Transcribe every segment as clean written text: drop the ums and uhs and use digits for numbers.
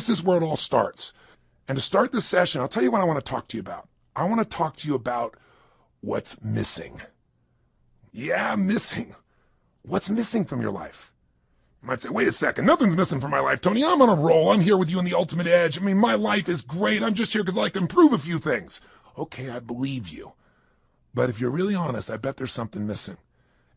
This is where it all starts. And to start this session, I'll tell you what I want to talk to you about. I want to talk to you about what's missing. Yeah, missing. What's missing from your life? You might say, wait a second, nothing's missing from my life, Tony. I'm on a roll. I'm here with you on the ultimate edge. I mean, my life is great. I'm just here because I like to improve a few things. Okay, I believe you. But if you're really honest, I bet there's something missing.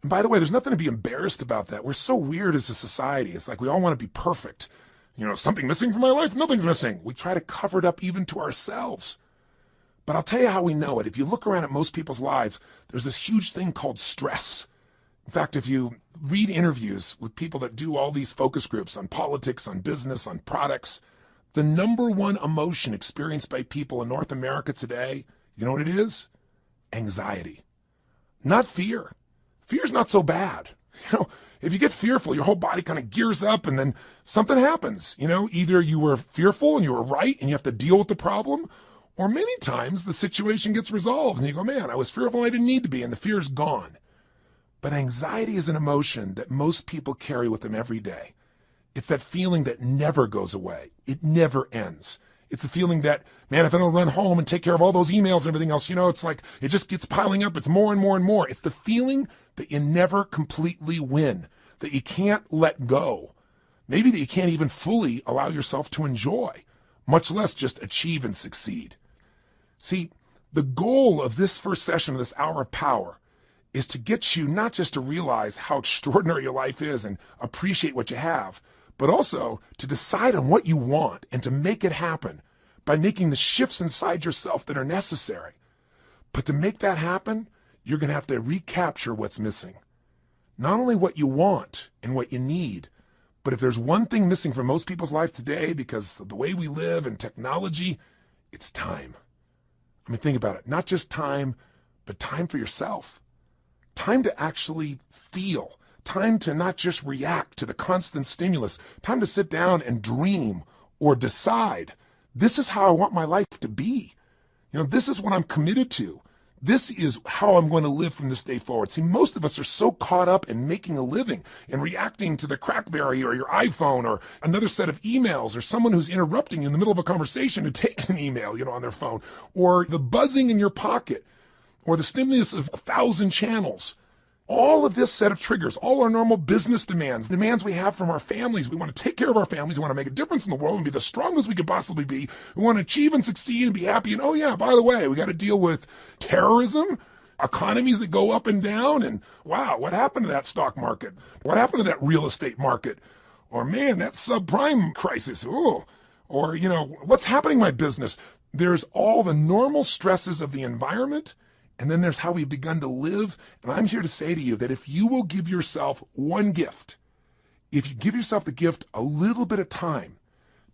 And by the way, there's nothing to be embarrassed about that. We're so weird as a society. It's like we all want to be perfect. You know, something missing from my life? Nothing's missing. We try to cover it up even to ourselves. But I'll tell you how we know it. If you look around at most people's lives, there's this huge thing called stress. In fact, if you read interviews with people that do all these focus groups on politics, on business, on products, the number one emotion experienced by people in North America today, you know what it is? Anxiety. Not fear. Fear's not so bad. You know, if you get fearful, your whole body kind of gears up and then something happens. You know, either you were fearful and you were right and you have to deal with the problem, or many times the situation gets resolved and you go, man, I was fearful and I didn't need to be, and the fear's gone. But anxiety is an emotion that most people carry with them every day. It's that feeling that never goes away. It never ends. It's a feeling that, man, if I don't run home and take care of all those emails and everything else, you know, it's like it just gets piling up. It's more and more and more. It's the feeling that you never completely win, that you can't let go. Maybe that you can't even fully allow yourself to enjoy, much less just achieve and succeed. See, the goal of this first session of this hour of power is to get you not just to realize how extraordinary your life is and appreciate what you have, but also to decide on what you want and to make it happen by making the shifts inside yourself that are necessary. But to make that happen, you're going to have to recapture what's missing. Not only what you want and what you need, but if there's one thing missing from most people's life today because of the way we live and technology, it's time. I mean, think about it. Not just time, but time for yourself. Time to actually feel. Time to not just react to the constant stimulus. Time to sit down and dream or decide, this is how I want my life to be. You know, this is what I'm committed to. This is how I'm going to live from this day forward. See, most of us are so caught up in making a living and reacting to the Crackberry or your iPhone or another set of emails or someone who's interrupting you in the middle of a conversation to take an email, you know, on their phone, or the buzzing in your pocket, or the stimulus of 1,000 channels. All of this set of triggers, all our normal business demands we have from our families. We want to take care of our families. We want to make a difference in the world and be the strongest we could possibly be. We want to achieve and succeed and be happy. And oh yeah, by the way, we got to deal with terrorism, economies that go up and down. And wow, what happened to that stock market? What happened to that real estate market? Or man, that subprime crisis. Ooh. Or, you know, what's happening in my business? There's all the normal stresses of the environment. And then there's how we've begun to live. And I'm here to say to you that if you will give yourself one gift, if you give yourself the gift a little bit of time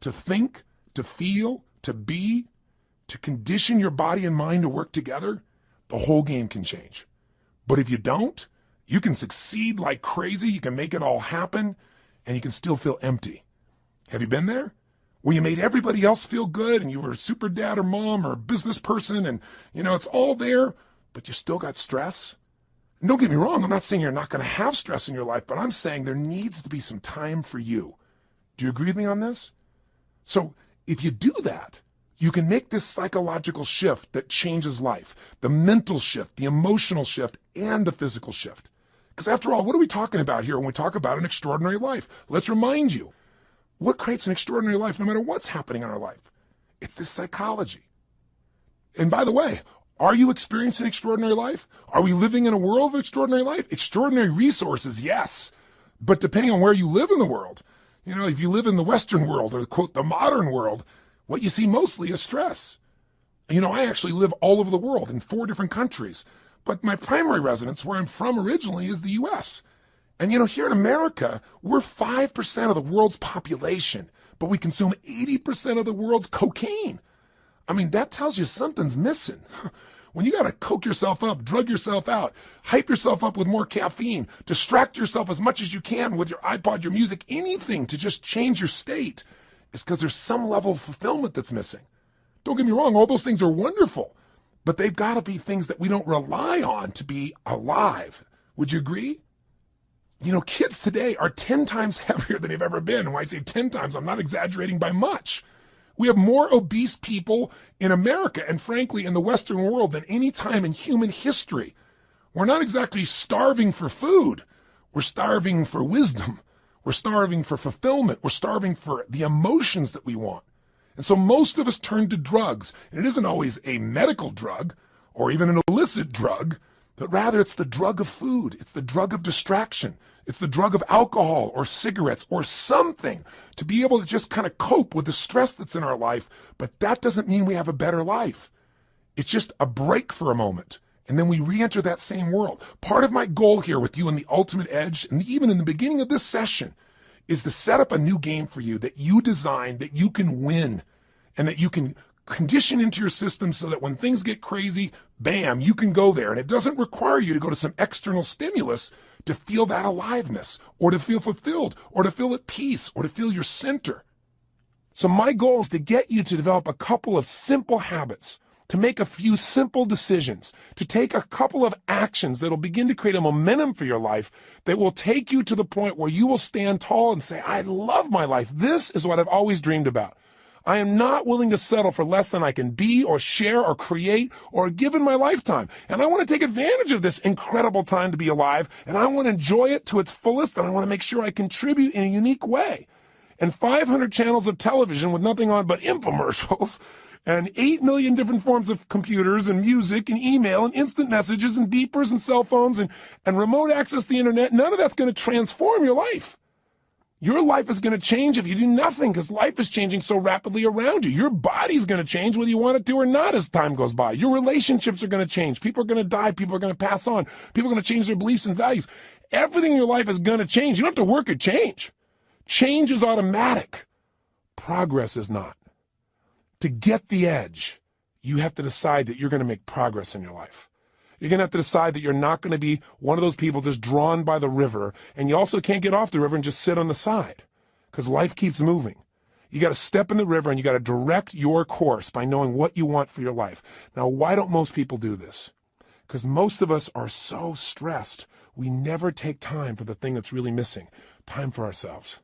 to think, to feel, to be, to condition your body and mind to work together, the whole game can change. But if you don't, you can succeed like crazy. You can make it all happen and you can still feel empty. Have you been there? Where you made everybody else feel good and you were a super dad or mom or a business person and, you know, it's all there, but you still got stress. And don't get me wrong, I'm not saying you're not going to have stress in your life, but I'm saying there needs to be some time for you. Do you agree with me on this? So if you do that, you can make this psychological shift that changes life, the mental shift, the emotional shift, and the physical shift. Because after all, what are we talking about here when we talk about an extraordinary life? Let's remind you, what creates an extraordinary life no matter what's happening in our life? It's this psychology. And by the way, are you experiencing extraordinary life? Are we living in a world of extraordinary life? Extraordinary resources, yes. But depending on where you live in the world, you know, if you live in the Western world or, quote, the modern world, what you see mostly is stress. You know, I actually live all over the world in 4 different countries. But my primary residence, where I'm from originally, is the U.S. And, you know, here in America, we're 5% of the world's population, but we consume 80% of the world's cocaine. I mean, that tells you something's missing. When you got to coke yourself up, drug yourself out, hype yourself up with more caffeine, distract yourself as much as you can with your iPod, your music, anything to just change your state, it's because there's some level of fulfillment that's missing. Don't get me wrong, all those things are wonderful, but they've got to be things that we don't rely on to be alive. Would you agree? Kids today are 10 times heavier than they've ever been. And when I say 10 times, I'm not exaggerating by much. We have more obese people in America and frankly in the Western world than any time in human history. We're not exactly starving for food. We're starving for wisdom. We're starving for fulfillment. We're starving for the emotions that we want. And so most of us turn to drugs. And it isn't always a medical drug or even an illicit drug, but rather it's the drug of food. It's the drug of distraction. It's the drug of alcohol or cigarettes or something to be able to just kind of cope with the stress that's in our life. But that doesn't mean we have a better life. It's just a break for a moment. And then we re-enter that same world. Part of my goal here with you in the Ultimate Edge, and even in the beginning of this session, is to set up a new game for you that you design, that you can win, and that you can condition into your system so that when things get crazy, bam, you can go there. And it doesn't require you to go to some external stimulus to feel that aliveness, or to feel fulfilled, or to feel at peace, or to feel your center. So my goal is to get you to develop a couple of simple habits, to make a few simple decisions, to take a couple of actions that will begin to create a momentum for your life that will take you to the point where you will stand tall and say, I love my life. This is what I've always dreamed about. I am not willing to settle for less than I can be or share or create or give in my lifetime. And I want to take advantage of this incredible time to be alive, and I want to enjoy it to its fullest, and I want to make sure I contribute in a unique way. And 500 channels of television with nothing on but infomercials, and 8 million different forms of computers and music and email and instant messages and beepers and cell phones and remote access to the internet, none of that's going to transform your life. Your life is going to change if you do nothing because life is changing so rapidly around you. Your body's going to change whether you want it to or not as time goes by. Your relationships are going to change. People are going to die. People are going to pass on. People are going to change their beliefs and values. Everything in your life is going to change. You don't have to work at change. Change is automatic. Progress is not. To get the edge, you have to decide that you're going to make progress in your life. You're going to have to decide that you're not going to be one of those people just drawn by the river, and you also can't get off the river and just sit on the side because life keeps moving. You got to step in the river and you got to direct your course by knowing what you want for your life. Now, why don't most people do this? Because most of us are so stressed, we never take time for the thing that's really missing, time for ourselves.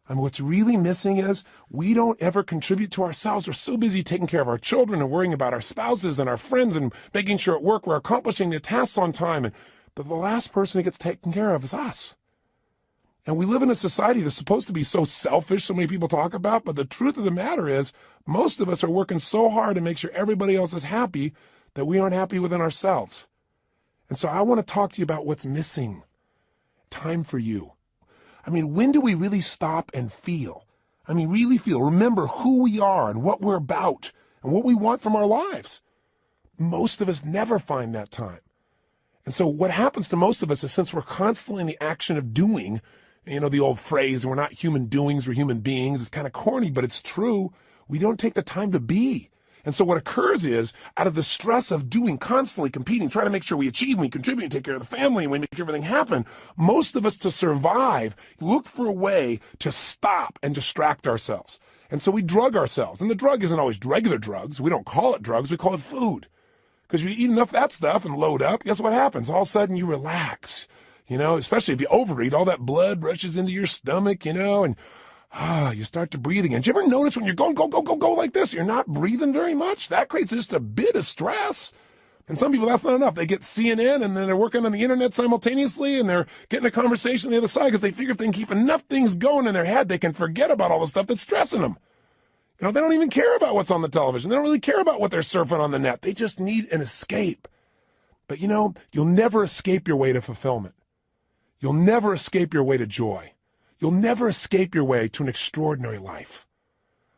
I mean, what's really missing is we don't ever contribute to ourselves. We're so busy taking care of our children and worrying about our spouses and our friends and making sure at work we're accomplishing the tasks on time. And the last person who gets taken care of is us. And we live in a society that's supposed to be so selfish, so many people talk about, but the truth of the matter is most of us are working so hard to make sure everybody else is happy that we aren't happy within ourselves. And so I want to talk to you about what's missing. Time for you. I mean, when do we really stop and feel? I mean, really feel, remember who we are and what we're about and what we want from our lives. Most of us never find that time. And so what happens to most of us is since we're constantly in the action of doing, the old phrase, we're not human doings, we're human beings, it's kind of corny, but it's true. We don't take the time to be. And so what occurs is, out of the stress of doing, constantly competing, trying to make sure we achieve, we contribute, take care of the family, and we make everything happen, most of us to survive look for a way to stop and distract ourselves. And so we drug ourselves. And the drug isn't always regular drugs. We don't call it drugs, we call it food. Because you eat enough of that stuff and load up, guess what happens? All of a sudden you relax. Especially if you overeat, all that blood rushes into your stomach, and you start to breathe again. Do you ever notice when you're going, go like this, you're not breathing very much? That creates just a bit of stress. And some people, that's not enough. They get CNN and then they're working on the internet simultaneously and they're getting a conversation on the other side because they figure if they can keep enough things going in their head, they can forget about all the stuff that's stressing them. They don't even care about what's on the television. They don't really care about what they're surfing on the net. They just need an escape. But you'll never escape your way to fulfillment. You'll never escape your way to joy. You'll never escape your way to an extraordinary life.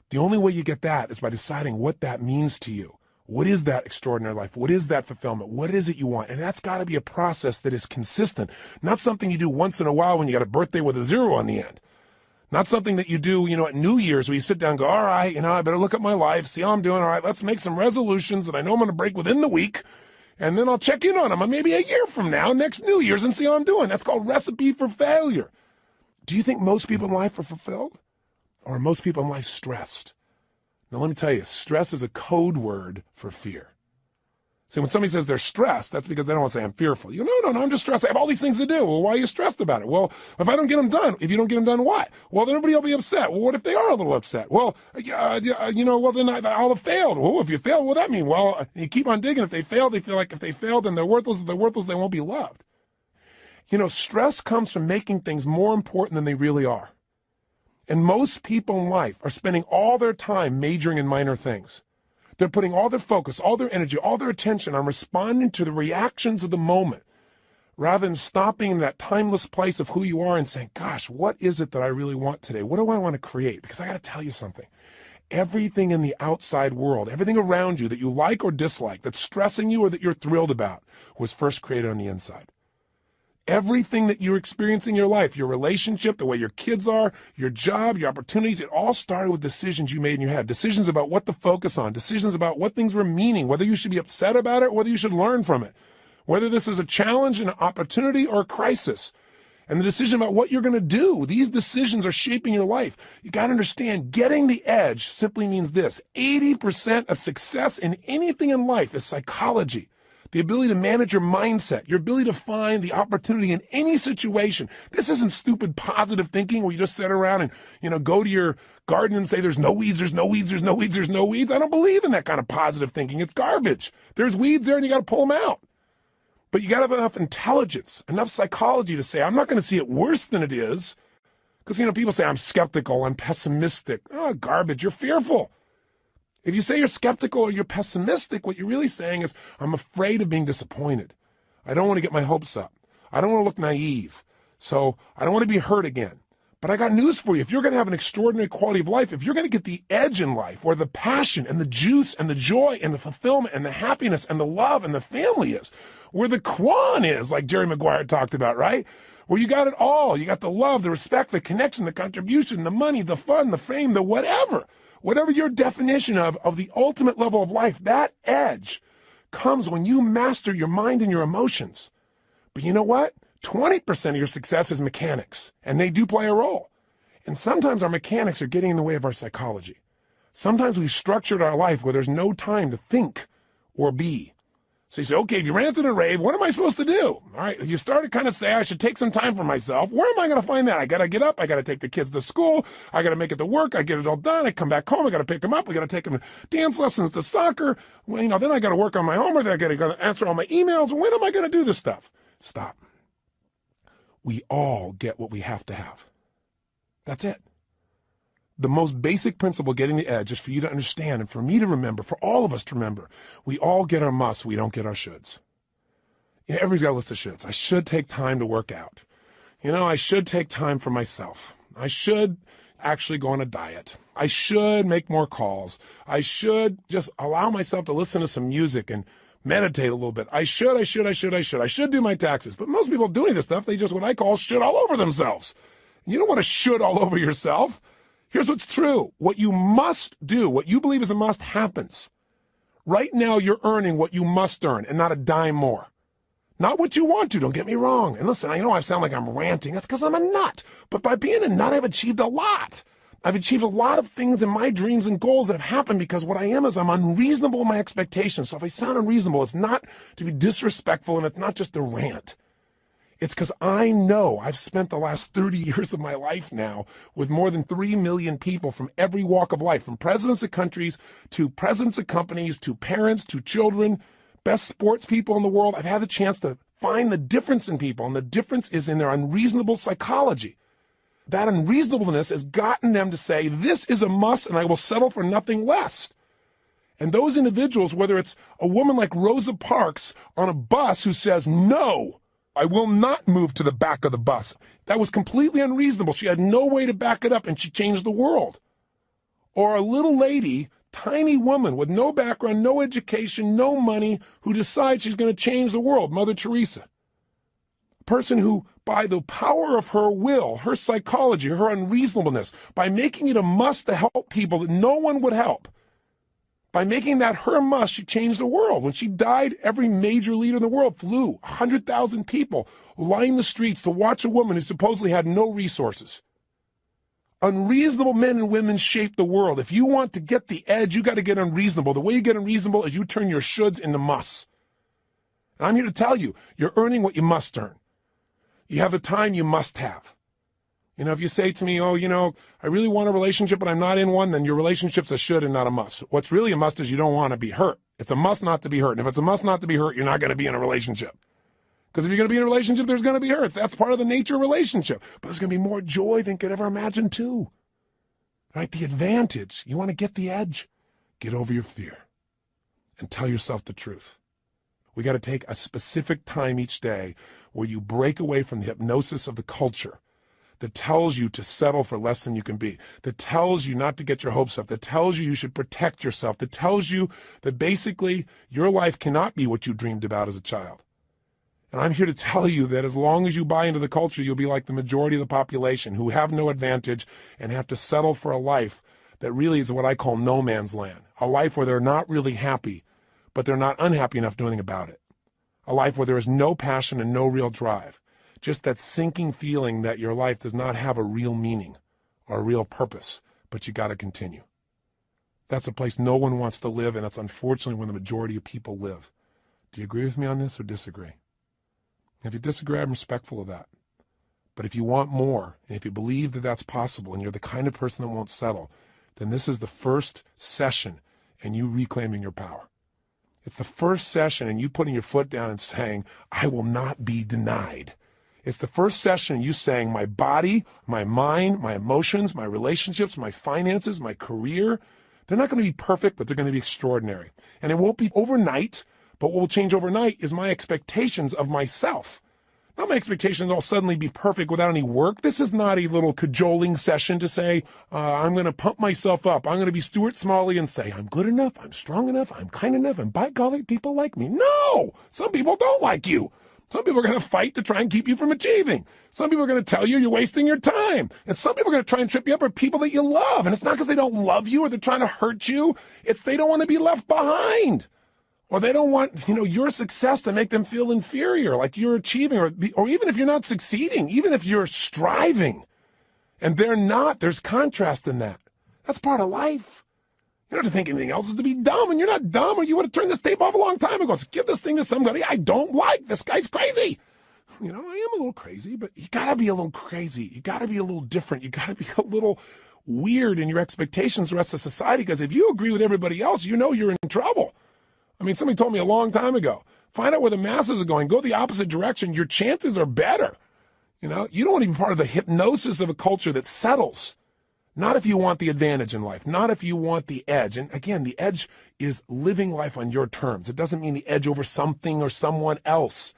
The only way you get that is by deciding what that means to you. What is that extraordinary life? What is that fulfillment? What is it you want? And that's got to be a process that is consistent, not something you do once in a while when you got a birthday with a 0 on the end. Not something that you do, at New Year's where you sit down and go, all right, I better look at my life, see how I'm doing. All right, let's make some resolutions that I know I'm going to break within the week. And then I'll check in on them maybe a year from now, next New Year's, and see how I'm doing. That's called recipe for failure. Do you think most people in life are fulfilled? Or are most people in life stressed? Now, let me tell you, stress is a code word for fear. See, when somebody says they're stressed, that's because they don't want to say I'm fearful. You go, no, I'm just stressed. I have all these things to do. Well, why are you stressed about it? Well, if I don't get them done, if you don't get them done, what? Well, then everybody will be upset. Well, what if they are a little upset? Well, well, then I'll have failed. Well, if you fail, what does that mean? Well, you keep on digging. If they fail, they feel like if they failed, then they're worthless. If they're worthless, they won't be loved. Stress comes from making things more important than they really are. And most people in life are spending all their time majoring in minor things. They're putting all their focus, all their energy, all their attention on responding to the reactions of the moment, rather than stopping in that timeless place of who you are and saying, gosh, what is it that I really want today? What do I want to create? Because I got to tell you something. Everything in the outside world, everything around you that you like or dislike, that's stressing you or that you're thrilled about, was first created on the inside. Everything that you're experiencing in your life, your relationship, the way your kids are, your job, your opportunities, it all started with decisions you made in your head. Decisions about what to focus on, decisions about what things were meaning, whether you should be upset about it, or whether you should learn from it, whether this is a challenge, an opportunity, or a crisis. And the decision about what you're going to do, these decisions are shaping your life. You got to understand, getting the edge simply means this. 80% of success in anything in life is psychology. The ability to manage your mindset, your ability to find the opportunity in any situation. This isn't stupid positive thinking where you just sit around and, go to your garden and say, there's no weeds, there's no weeds, there's no weeds, there's no weeds. I don't believe in that kind of positive thinking. It's garbage. There's weeds there and you got to pull them out. But you got to have enough intelligence, enough psychology to say, I'm not going to see it worse than it is. Because, people say, I'm skeptical, I'm pessimistic. Oh, garbage. You're fearful. If you say you're skeptical or you're pessimistic, what you're really saying is, I'm afraid of being disappointed. I don't want to get my hopes up. I don't want to look naive. So I don't want to be hurt again. But I got news for you. If you're going to have an extraordinary quality of life, if you're going to get the edge in life, where the passion and the juice and the joy and the fulfillment and the happiness and the love and the family is, where the Quan is, like Jerry Maguire talked about, right? Where you got it all. You got the love, the respect, the connection, the contribution, the money, the fun, the fame, the whatever. Whatever your definition of the ultimate level of life, that edge comes when you master your mind and your emotions. But you know what? 20% of your success is mechanics, and they do play a role. And sometimes our mechanics are getting in the way of our psychology. Sometimes we've structured our life where there's no time to think or be. So you say, okay, if you ranted and rave, what am I supposed to do? All right, you start to kind of say, I should take some time for myself. Where am I going to find that? I got to get up. I got to take the kids to school. I got to make it to work. I get it all done. I come back home. I got to pick them up. I got to take them to dance lessons, to soccer. Well, then I got to work on my homework. Then I got to answer all my emails. When am I going to do this stuff? Stop. We all get what we have to have. That's it. The most basic principle getting the edge is for you to understand and for me to remember, for all of us to remember, we all get our musts, we don't get our shoulds. Everybody's got a list of shoulds. I should take time to work out. I should take time for myself. I should actually go on a diet. I should make more calls. I should just allow myself to listen to some music and meditate a little bit. I should do my taxes. But most people doing this stuff, they just what I call should all over themselves. You don't want to should all over yourself. Here's what's true. What you must do, what you believe is a must, happens. Right now, you're earning what you must earn and not a dime more. Not what you want to, don't get me wrong. And listen, I know I sound like I'm ranting. That's because I'm a nut. But by being a nut, I've achieved a lot. I've achieved a lot of things in my dreams and goals that have happened because what I am is I'm unreasonable in my expectations. So if I sound unreasonable, it's not to be disrespectful and it's not just a rant. It's because I know I've spent the last 30 years of my life now with more than 3 million people from every walk of life, from presidents of countries to presidents of companies to parents to children, best sports people in the world. I've had the chance to find the difference in people, and the difference is in their unreasonable psychology. That unreasonableness has gotten them to say, this is a must and I will settle for nothing less. And those individuals, whether it's a woman like Rosa Parks on a bus who says, no, I will not move to the back of the bus. That was completely unreasonable. She had no way to back it up, and she changed the world. Or a little lady, tiny woman with no background, no education, no money, who decides she's going to change the world, Mother Teresa. A person who, by the power of her will, her psychology, her unreasonableness, by making it a must to help people that no one would help, by making that her must, she changed the world. When she died, every major leader in the world flew. 100,000 people lined the streets to watch a woman who supposedly had no resources. Unreasonable men and women shape the world. If you want to get the edge, you got to get unreasonable. The way you get unreasonable is you turn your shoulds into musts. And I'm here to tell you, you're earning what you must earn. You have the time you must have. If you say to me, I really want a relationship, but I'm not in one, then your relationship's a should and not a must. What's really a must is you don't want to be hurt. It's a must not to be hurt. And if it's a must not to be hurt, you're not going to be in a relationship. Because if you're going to be in a relationship, there's going to be hurts. That's part of the nature of a relationship. But there's going to be more joy than you could ever imagine too. Right? The advantage. You want to get the edge? Get over your fear and tell yourself the truth. We got to take a specific time each day where you break away from the hypnosis of the culture that tells you to settle for less than you can be, that tells you not to get your hopes up, that tells you should protect yourself, that tells you that basically your life cannot be what you dreamed about as a child. And I'm here to tell you that as long as you buy into the culture, you'll be like the majority of the population who have no advantage and have to settle for a life that really is what I call no man's land, a life where they're not really happy, but they're not unhappy enough to do anything about it, a life where there is no passion and no real drive. Just that sinking feeling that your life does not have a real meaning or a real purpose, but you got to continue. That's a place no one wants to live, and that's unfortunately where the majority of people live. Do you agree with me on this or disagree? If you disagree, I'm respectful of that. But if you want more, and if you believe that that's possible, and you're the kind of person that won't settle, then this is the first session in you reclaiming your power. It's the first session in you putting your foot down and saying, I will not be denied. It's the first session in you saying, my body, my mind, my emotions, my relationships, my finances, my career, they're not going to be perfect, but they're going to be extraordinary. And it won't be overnight, but what will change overnight is my expectations of myself. Not my expectations will suddenly be perfect without any work. This is not a little cajoling session to say, I'm going to pump myself up. I'm going to be Stuart Smalley and say, I'm good enough, I'm strong enough, I'm kind enough, and by golly, people like me. No! Some people don't like you. Some people are going to fight to try and keep you from achieving. Some people are going to tell you you're wasting your time. And some people are going to try and trip you up are people that you love. And it's not because they don't love you or they're trying to hurt you. It's they don't want to be left behind. Or they don't want, your success to make them feel inferior, like you're achieving, or even if you're not succeeding, even if you're striving. And they're not. There's contrast in that. That's part of life. You don't have to think anything else is to be dumb, and you're not dumb, or you would have turned this tape off a long time ago. So give this thing to somebody I don't like. This guy's crazy. I am a little crazy, but you got to be a little crazy. You got to be a little different. You got to be a little weird in your expectations of the rest of society, because if you agree with everybody else, you're in trouble. Somebody told me a long time ago, find out where the masses are going. Go the opposite direction. Your chances are better. You don't want to be part of the hypnosis of a culture that settles. Not if you want the advantage in life. Not if you want the edge. And again, the edge is living life on your terms. It doesn't mean the edge over something or someone else.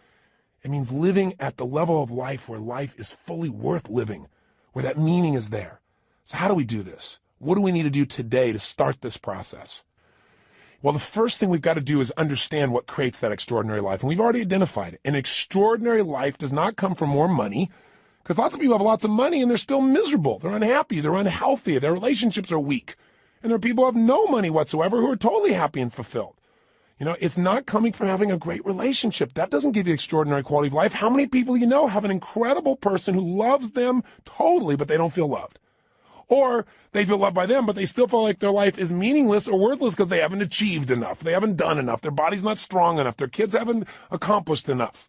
It means living at the level of life where life is fully worth living, where that meaning is there. So how do we do this? What do we need to do today to start this process? Well, the first thing we've got to do is understand what creates that extraordinary life. And we've already identified it. An extraordinary life does not come from more money, because lots of people have lots of money and they're still miserable. They're unhappy. They're unhealthy. Their relationships are weak. And there are people who have no money whatsoever who are totally happy and fulfilled. It's not coming from having a great relationship. That doesn't give you extraordinary quality of life. How many people have an incredible person who loves them totally, but they don't feel loved? Or they feel loved by them, but they still feel like their life is meaningless or worthless because they haven't achieved enough. They haven't done enough. Their body's not strong enough. Their kids haven't accomplished enough.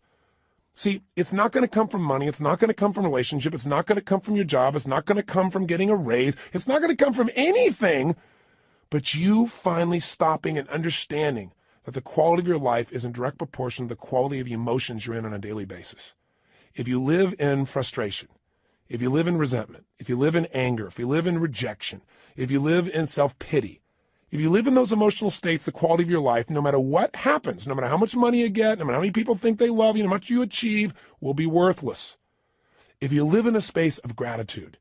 See, it's not going to come from money. It's not going to come from relationship. It's not going to come from your job. It's not going to come from getting a raise. It's not going to come from anything but you finally stopping and understanding that the quality of your life is in direct proportion to the quality of the emotions you're in on a daily basis. If you live in frustration, if you live in resentment, if you live in anger, if you live in rejection, if you live in self-pity, if you live in those emotional states, the quality of your life, no matter what happens, no matter how much money you get, no matter how many people think they love you, no matter how much you achieve, will be worthless. If you live in a space of gratitude,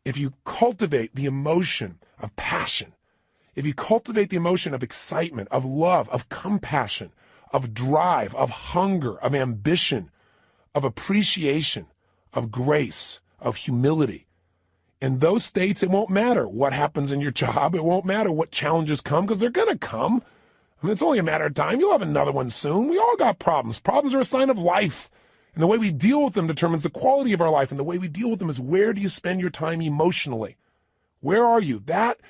if you cultivate the emotion of passion, if you cultivate the emotion of excitement, of love, of compassion, of drive, of hunger, of ambition, of appreciation, of grace, of humility. In those states, it won't matter what happens in your job. It won't matter what challenges come, because they're going to come. It's only a matter of time. You'll have another one soon. We all got problems. Problems are a sign of life. And the way we deal with them determines the quality of our life. And the way we deal with them is, where do you spend your time emotionally? Where are you? That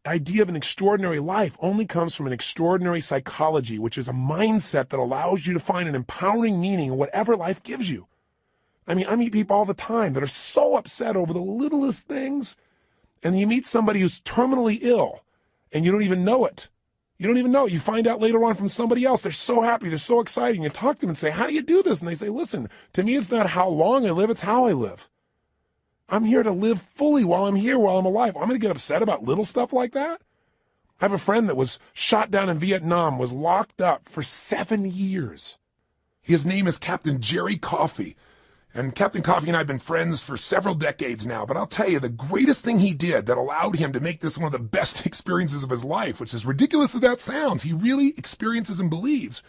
idea of an extraordinary life only comes from an extraordinary psychology, which is a mindset that allows you to find an empowering meaning in whatever life gives you. I mean, I meet people all the time that are so upset over the littlest things, and you meet somebody who's terminally ill, and you don't even know it. You don't even know it. You find out later on from somebody else. They're so happy. They're so excited. You talk to them and say, how do you do this? And they say, listen, to me, it's not how long I live. It's how I live. I'm here to live fully while I'm here, while I'm alive. I'm going to get upset about little stuff like that. I have a friend that was shot down in Vietnam, was locked up for 7 years. His name is Captain Jerry Coffey. And Captain Coffey and I have been friends for several decades now, but I'll tell you, the greatest thing he did that allowed him to make this one of the best experiences of his life, which is ridiculous as that sounds, he really experiences and believes,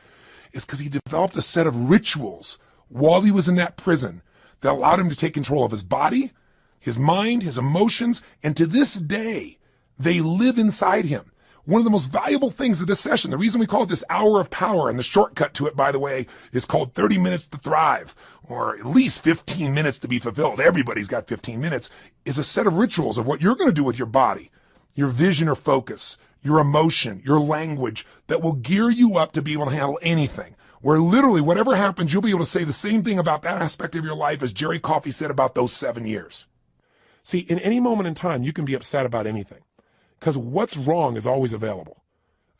is because he developed a set of rituals while he was in that prison that allowed him to take control of his body, his mind, his emotions, and to this day, they live inside him. One of the most valuable things of this session, the reason we call it this hour of power, and the shortcut to it, by the way, is called 30 minutes to thrive, or at least 15 minutes to be fulfilled. Everybody's got 15 minutes, is a set of rituals of what you're going to do with your body, your vision or focus, your emotion, your language, that will gear you up to be able to handle anything. Where literally whatever happens, you'll be able to say the same thing about that aspect of your life as Jerry Coffey said about those 7 years. See, in any moment in time, you can be upset about anything. Because what's wrong is always available.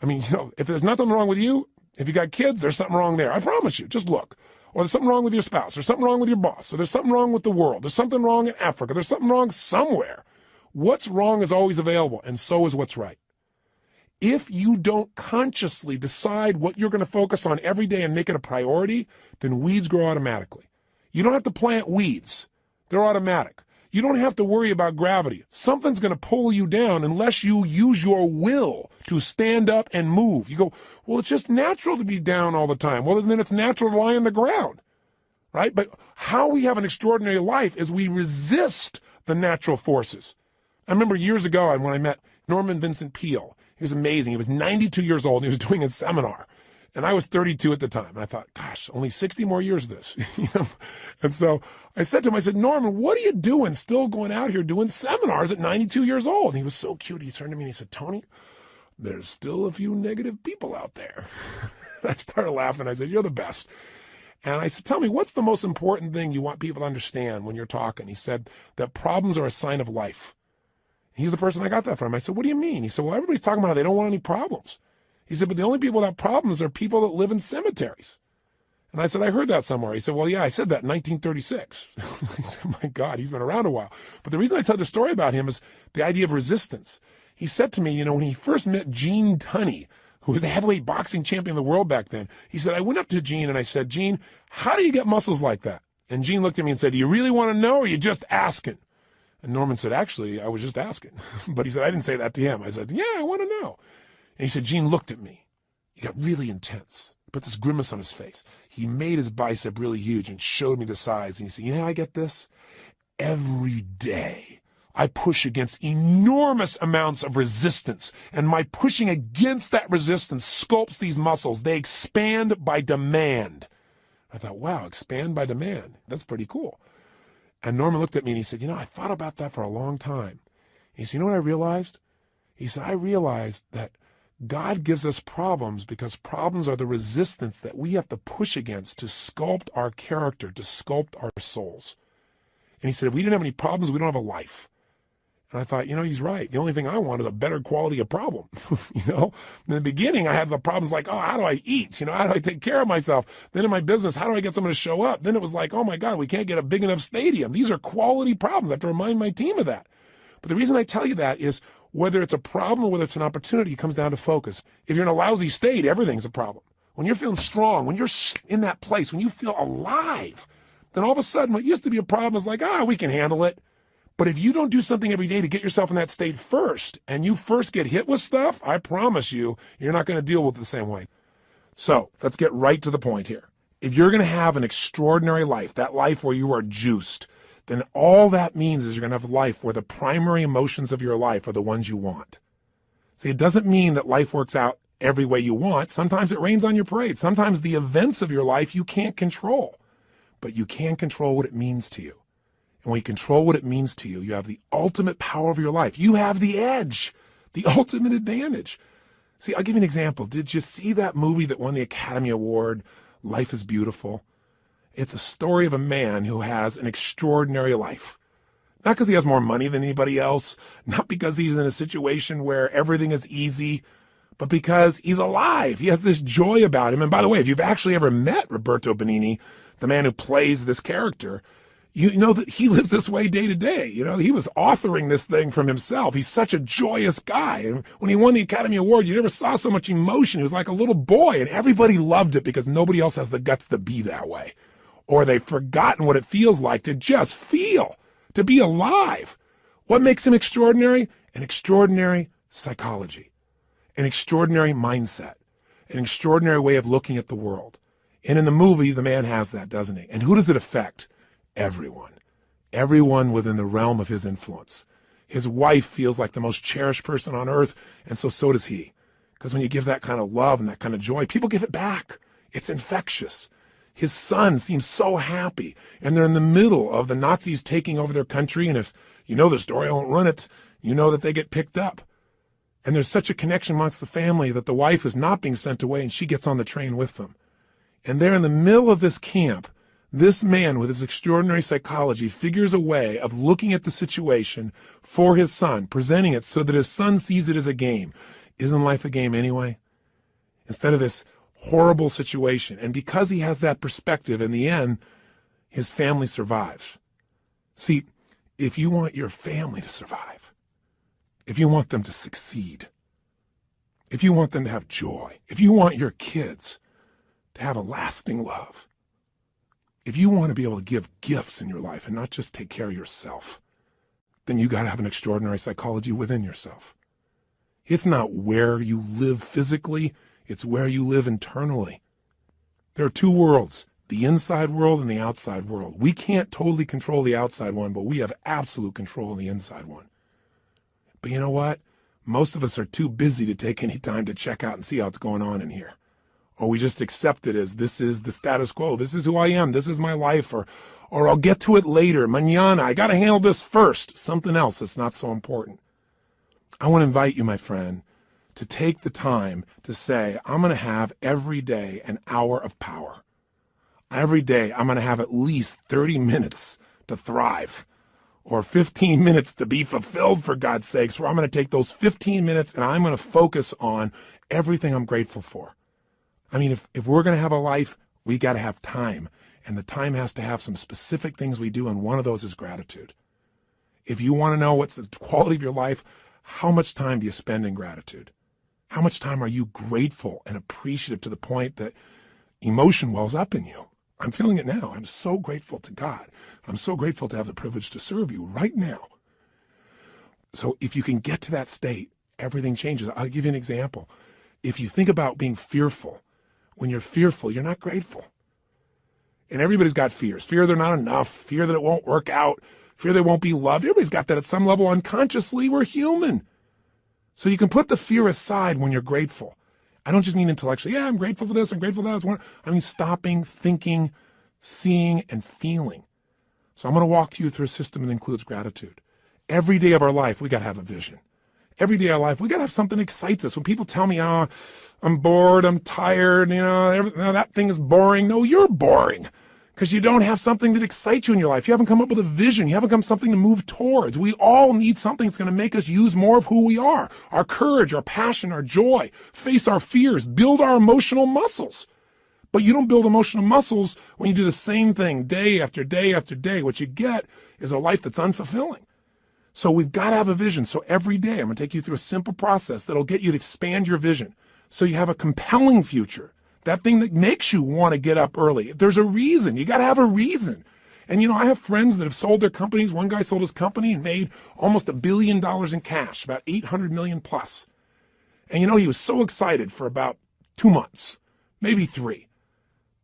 I mean, if there's nothing wrong with you, if you got kids, there's something wrong there. I promise you. Just look. Or there's something wrong with your spouse. There's something wrong with your boss. Or there's something wrong with the world. There's something wrong in Africa. There's something wrong somewhere. What's wrong is always available, and so is what's right. If you don't consciously decide what you're going to focus on every day and make it a priority, then weeds grow automatically. You don't have to plant weeds. They're automatic. You don't have to worry about gravity. Something's going to pull you down unless you use your will to stand up and move. You go, well, it's just natural to be down all the time. Well, then it's natural to lie on the ground, right? But how we have an extraordinary life is we resist the natural forces. I remember years ago when I met Norman Vincent Peale. He was amazing. He was 92 years old, and he was doing a seminar. And I was 32 at the time. And I thought, gosh, only 60 more years of this. And so I said to him, I said, Norman, what are you doing still going out here doing seminars at 92 years old? And he was so cute. He turned to me and he said, Tony, there's still a few negative people out there. I started laughing. I said, you're the best. And I said, tell me, what's the most important thing you want people to understand when you're talking? He said that problems are a sign of life. He's the person I got that from. I said, what do you mean? He said, well, everybody's talking about how they don't want any problems. He said, but the only people that have problems are people that live in cemeteries. And I said, I heard that somewhere. He said, well, yeah, I said that in 1936. I said, my God, he's been around a while. But the reason I tell the story about him is the idea of resistance. He said to me, when he first met Gene Tunney, who was the heavyweight boxing champion of the world back then, he said, I went up to Gene and I said, Gene, how do you get muscles like that? And Gene looked at me and said, do you really want to know or are you just asking? And Norman said, actually, I was just asking. But he said, I didn't say that to him. I said, yeah, I want to know. And he said, Gene looked at me. He got really intense. He put this grimace on his face. He made his bicep really huge and showed me the size. And he said, you know how I get this? Every day I push against enormous amounts of resistance. And my pushing against that resistance sculpts these muscles. They expand by demand. I thought, wow, expand by demand. That's pretty cool. And Norman looked at me and he said, I thought about that for a long time. He said, you know what I realized? He said, I realized that God gives us problems because problems are the resistance that we have to push against to sculpt our character, to sculpt our souls. And he said, if we didn't have any problems, we don't have a life. And I thought, he's right. The only thing I want is a better quality of problem. In the beginning, I had the problems like, how do I eat? How do I take care of myself? Then in my business, how do I get someone to show up? Then it was like, oh my God, we can't get a big enough stadium. These are quality problems. I have to remind my team of that. But the reason I tell you that is whether it's a problem or whether it's an opportunity, it comes down to focus. If you're in a lousy state, everything's a problem. When you're feeling strong, when you're in that place, when you feel alive, then all of a sudden what used to be a problem is like, we can handle it. But if you don't do something every day to get yourself in that state first, and you first get hit with stuff, I promise you, you're not going to deal with it the same way. So let's get right to the point here. If you're going to have an extraordinary life, that life where you are juiced, then all that means is you're going to have a life where the primary emotions of your life are the ones you want. See, it doesn't mean that life works out every way you want. Sometimes it rains on your parade. Sometimes the events of your life you can't control, but you can control what it means to you. And when you control what it means to you, you have the ultimate power of your life. You have the edge. The ultimate advantage. See, I'll give you an example. Did you see that movie that won the Academy Award, Life is Beautiful? It's a story of a man who has an extraordinary life. Not because he has more money than anybody else, not because he's in a situation where everything is easy, but because he's alive. He has this joy about him. And by the way, if you've actually ever met Roberto Benigni, the man who plays this character, you know that he lives this way day to day. You know, he was authoring this thing from himself. He's such a joyous guy. And when he won the Academy Award, you never saw so much emotion. He was like a little boy, and everybody loved it because nobody else has the guts to be that way. Or they've forgotten what it feels like to just feel, to be alive. What makes him extraordinary? An extraordinary psychology, an extraordinary mindset, an extraordinary way of looking at the world. And in the movie, the man has that, doesn't he? And who does it affect? Everyone. Everyone within the realm of his influence. His wife feels like the most cherished person on earth, and so does he. Because when you give that kind of love and that kind of joy, people give it back. It's infectious. His son seems so happy, and they're in the middle of the Nazis taking over their country, and if you know the story, I won't run it, you know that they get picked up. And there's such a connection amongst the family that the wife is not being sent away, and she gets on the train with them. And they're in the middle of this camp. This man with his extraordinary psychology figures a way of looking at the situation for his son, presenting it so that his son sees it as a game. Isn't life a game anyway? Instead of this horrible situation. And because he has that perspective, in the end, his family survives. See, if you want your family to survive, if you want them to succeed, if you want them to have joy, if you want your kids to have a lasting love, if you want to be able to give gifts in your life and not just take care of yourself, then you got to have an extraordinary psychology within yourself. It's not where you live physically, it's where you live internally. There are two worlds, the inside world and the outside world. We can't totally control the outside one, but we have absolute control of the inside one. But you know what? Most of us are too busy to take any time to check out and see how it's going on in here. Or we just accept it as this is the status quo. This is who I am. This is my life. Or I'll get to it later. Mañana. I got to handle this first. Something else that's not so important. I want to invite you, my friend, to take the time to say, I'm going to have every day an hour of power. Every day I'm going to have at least 30 minutes to thrive. Or 15 minutes to be fulfilled, for God's sakes, where I'm going to take those 15 minutes and I'm going to focus on everything I'm grateful for. I mean, if we're going to have a life, we got to have time. And the time has to have some specific things we do, and one of those is gratitude. If you want to know what's the quality of your life, how much time do you spend in gratitude? How much time are you grateful and appreciative to the point that emotion wells up in you? I'm feeling it now. I'm so grateful to God. I'm so grateful to have the privilege to serve you right now. So if you can get to that state, everything changes. I'll give you an example. If you think about being fearful, when you're fearful, you're not grateful. And everybody's got fears. Fear they're not enough. Fear that it won't work out. Fear they won't be loved. Everybody's got that at some level unconsciously. We're human. So you can put the fear aside when you're grateful. I don't just mean intellectually. Yeah, I'm grateful for this. I'm grateful for that. I mean stopping, thinking, seeing, and feeling. So I'm going to walk you through a system that includes gratitude. Every day of our life, we got to have a vision. Every day of our life, we got to have something that excites us. When people tell me, oh, I'm bored, I'm tired, that thing is boring. No, you're boring because you don't have something that excites you in your life. You haven't come up with a vision. You haven't come something to move towards. We all need something that's going to make us use more of who we are, our courage, our passion, our joy, face our fears, build our emotional muscles. But you don't build emotional muscles when you do the same thing day after day after day. What you get is a life that's unfulfilling. So we've got to have a vision. So every day I'm going to take you through a simple process that'll get you to expand your vision so you have a compelling future, that thing that makes you want to get up early. There's a reason. You got to have a reason. And, I have friends that have sold their companies. One guy sold his company and made almost $1 billion in cash, about 800 million plus. And, he was so excited for about 2 months, maybe 3.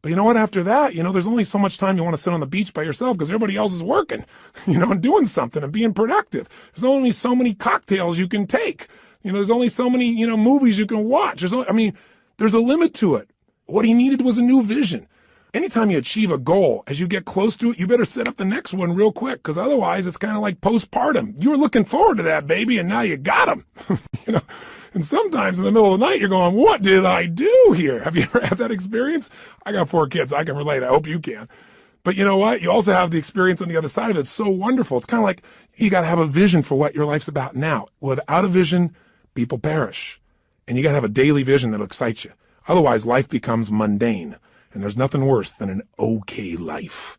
But you know what? After that, there's only so much time you want to sit on the beach by yourself because everybody else is working, and doing something and being productive. There's only so many cocktails you can take. There's only so many, movies you can watch. There's a limit to it. What he needed was a new vision. anytime you achieve a goal, as you get close to it, you better set up the next one real quick, because otherwise it's kind of like postpartum. You were looking forward to that baby, and now you got him. You know, and sometimes in the middle of the night, you're going, what did I do here? Have you ever had that experience? I got 4 kids. I can relate. I hope you can. But you know what? You also have the experience on the other side of it. It's so wonderful. It's kind of like you got to have a vision for what your life's about now. Without a vision, people perish. And you got to have a daily vision that'll excite you. Otherwise, life becomes mundane. And there's nothing worse than an okay life.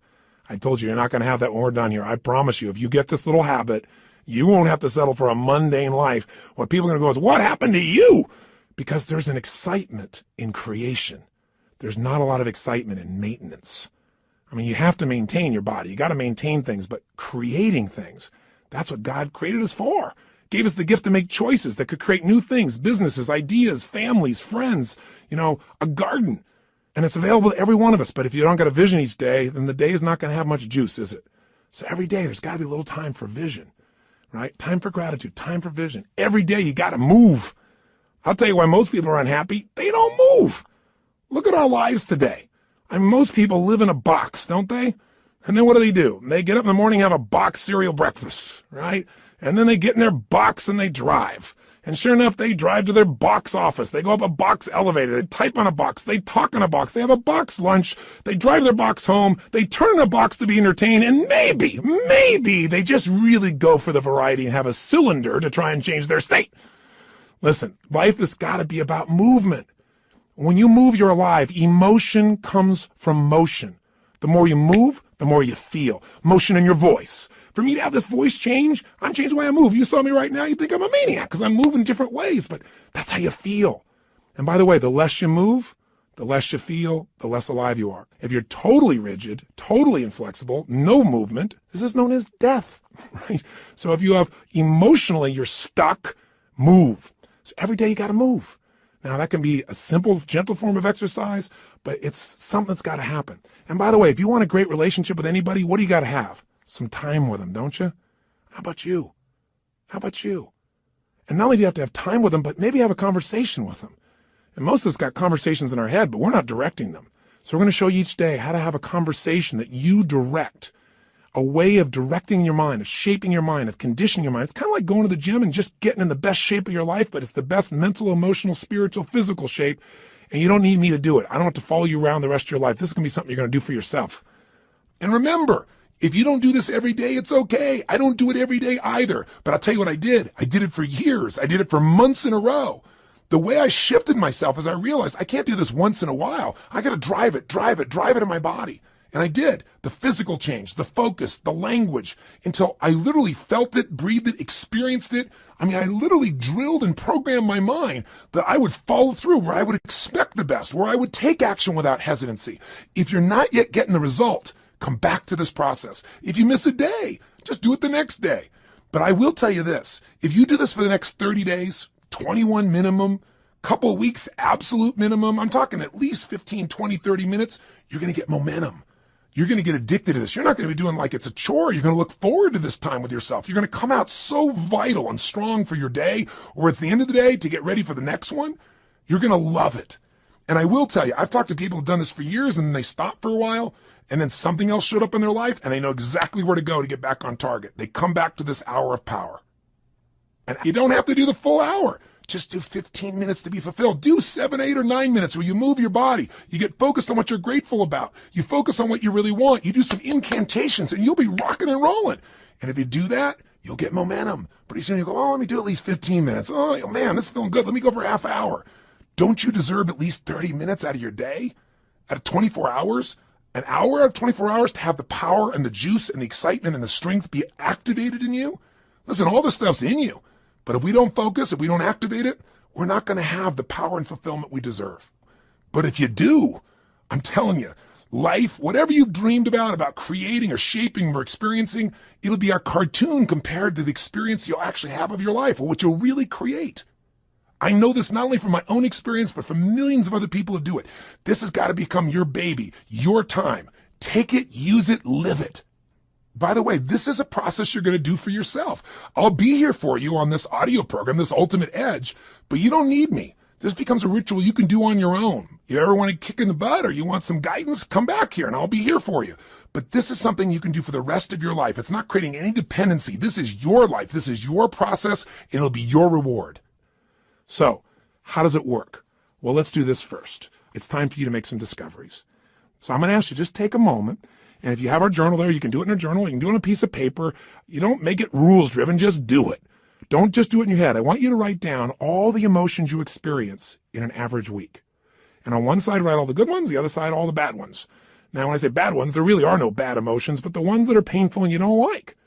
I told you, you're not going to have that when we're done here. I promise you, if you get this little habit, you won't have to settle for a mundane life. What people are going to go is, what happened to you? Because there's an excitement in creation. There's not a lot of excitement in maintenance. I mean, you have to maintain your body. You got to maintain things, but creating things, that's what God created us for. Gave us the gift to make choices that could create new things, businesses, ideas, families, friends, a garden. And it's available to every one of us. But if you don't got a vision each day, then the day is not going to have much juice, is it? So every day there's got to be a little time for vision, right? Time for gratitude, time for vision. Every day you got to move. I'll tell you why most people are unhappy. They don't move. Look at our lives today. I mean, most people live in a box, don't they? And then what do? They get up in the morning, have a box cereal breakfast, right? And then they get in their box and they drive. And sure enough, they drive to their box office. They go up a box elevator. They type on a box. They talk on a box. They have a box lunch. They drive their box home. They turn a box to be entertained. And maybe they just really go for the variety and have a cylinder to try and change their state. Listen, life has got to be about movement. When you move, you're alive. Emotion comes from motion. The more you move, the more you feel. Motion in your voice. For me to have this voice change, I'm changing the way I move. You saw me right now, you think I'm a maniac because I'm moving different ways, but that's how you feel. And by the way, the less you move, the less you feel, the less alive you are. If you're totally rigid, totally inflexible, no movement, this is known as death, right? So if you have emotionally, you're stuck, move. So every day you got to move. Now that can be a simple, gentle form of exercise, but it's something that's got to happen. And by the way, if you want a great relationship with anybody, what do you got to have? Some time with them, don't you? How about you? How about you? And not only do you have to have time with them, but maybe have a conversation with them. And most of us got conversations in our head, but we're not directing them. So we're going to show you each day how to have a conversation that you direct, a way of directing your mind, of shaping your mind, of conditioning your mind. It's kind of like going to the gym and just getting in the best shape of your life, but it's the best mental, emotional, spiritual, physical shape. And you don't need me to do it. I don't have to follow you around the rest of your life. This is going to be something you're going to do for yourself. And remember, if you don't do this every day, it's okay. I don't do it every day either. But I'll tell you what I did. I did it for years. I did it for months in a row. The way I shifted myself is I realized I can't do this once in a while. I got to drive it in my body. And I did. The physical change, the focus, the language, until I literally felt it, breathed it, experienced it. I mean, I literally drilled and programmed my mind that I would follow through, where I would expect the best, where I would take action without hesitancy. If you're not yet getting the result, come back to this process. If you miss a day, just do it the next day. But I will tell you this, if you do this for the next 30 days, 21 minimum, couple of weeks, absolute minimum, I'm talking at least 15, 20, 30 minutes, you're going to get momentum. You're going to get addicted to this. You're not going to be doing like it's a chore. You're going to look forward to this time with yourself. You're going to come out so vital and strong for your day, or at the end of the day to get ready for the next one. You're going to love it. And I will tell you, I've talked to people who've done this for years and then they stop for a while and then something else showed up in their life and they know exactly where to go to get back on target. They come back to this hour of power. And you don't have to do the full hour. Just do 15 minutes to be fulfilled. Do 7, 8, or 9 minutes where you move your body. You get focused on what you're grateful about. You focus on what you really want. You do some incantations and you'll be rocking and rolling. And if you do that, you'll get momentum. Pretty soon you go, oh, let me do at least 15 minutes. Oh, man, this is feeling good. Let me go for a half hour. Don't you deserve at least 30 minutes out of your day? Out of 24 hours? An hour out of 24 hours to have the power and the juice and the excitement and the strength be activated in you? Listen, all this stuff's in you. But if we don't focus, if we don't activate it, we're not going to have the power and fulfillment we deserve. But if you do, I'm telling you, life, whatever you've dreamed about creating or shaping or experiencing, it'll be a cartoon compared to the experience you'll actually have of your life or what you'll really create. I know this not only from my own experience, but from millions of other people who do it. This has got to become your baby, your time. Take it, use it, live it. By the way, this is a process you're going to do for yourself. I'll be here for you on this audio program, this Ultimate Edge, but you don't need me. This becomes a ritual you can do on your own. You ever want a kick in the butt or you want some guidance? Come back here and I'll be here for you. But this is something you can do for the rest of your life. It's not creating any dependency. This is your life. This is your process. And it'll be your reward. So how does it work? Well, let's do this first. It's time for you to make some discoveries. So I'm going to ask you, just take a moment. And if you have our journal there, you can do it in a journal. You can do it on a piece of paper. You don't make it rules driven. Just do it. Don't just do it in your head. I want you to write down all the emotions you experience in an average week. And on one side, write all the good ones, the other side, all the bad ones. Now, when I say bad ones, there really are no bad emotions, but the ones that are painful and you don't like.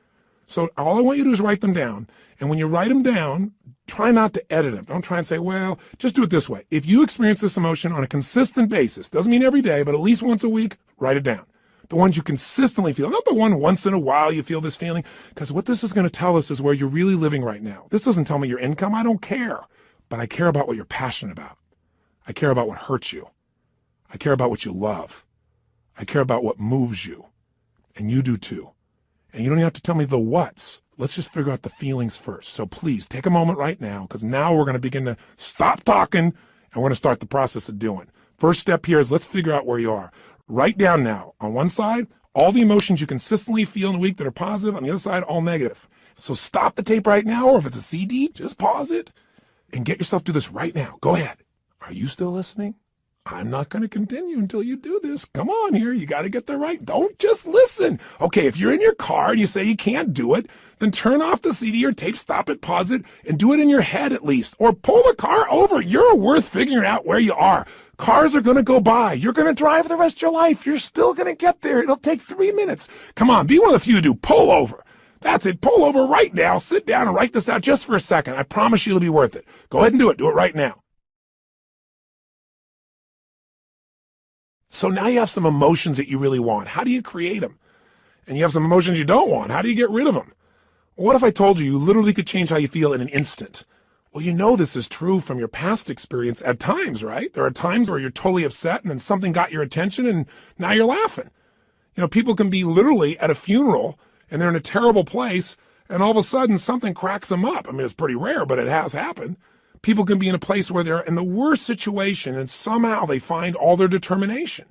So all I want you to do is write them down. And when you write them down, try not to edit them. Don't try and say, well, just do it this way. If you experience this emotion on a consistent basis, doesn't mean every day, but at least once a week, write it down. The ones you consistently feel, not the one once in a while you feel this feeling, because what this is going to tell us is where you're really living right now. This doesn't tell me your income. I don't care. But I care about what you're passionate about. I care about what hurts you. I care about what you love. I care about what moves you. And you do too. And you don't even have to tell me the what's. Let's just figure out the feelings first. So please take a moment right now, because now we're going to begin to stop talking and we're going to start the process of doing. First step here is let's figure out where you are. Write down now, on one side, all the emotions you consistently feel in a week that are positive. On the other side, all negative. So stop the tape right now, or if it's a CD, just pause it and get yourself to this right now. Go ahead. Are you still listening? I'm not going to continue until you do this. Come on here. You got to get there right. Don't just listen. Okay, if you're in your car and you say you can't do it, then turn off the CD or tape, stop it, pause it, and do it in your head at least. Or pull the car over. You're worth figuring out where you are. Cars are going to go by. You're going to drive the rest of your life. You're still going to get there. It'll take 3 minutes. Come on, be one of the few who do. Pull over. That's it. Pull over right now. Sit down and write this out just for a second. I promise you it'll be worth it. Go ahead and do it. Do it right now. So now you have some emotions that you really want. How do you create them? And you have some emotions you don't want. How do you get rid of them? What if I told you literally could change how you feel in an instant? Well, you know this is true from your past experience at times, right? There are times where you're totally upset and then something got your attention and now you're laughing. You know, people can be literally at a funeral and they're in a terrible place and all of a sudden something cracks them up. I mean, it's pretty rare, but it has happened. People can be in a place where they're in the worst situation and somehow they find all their determination.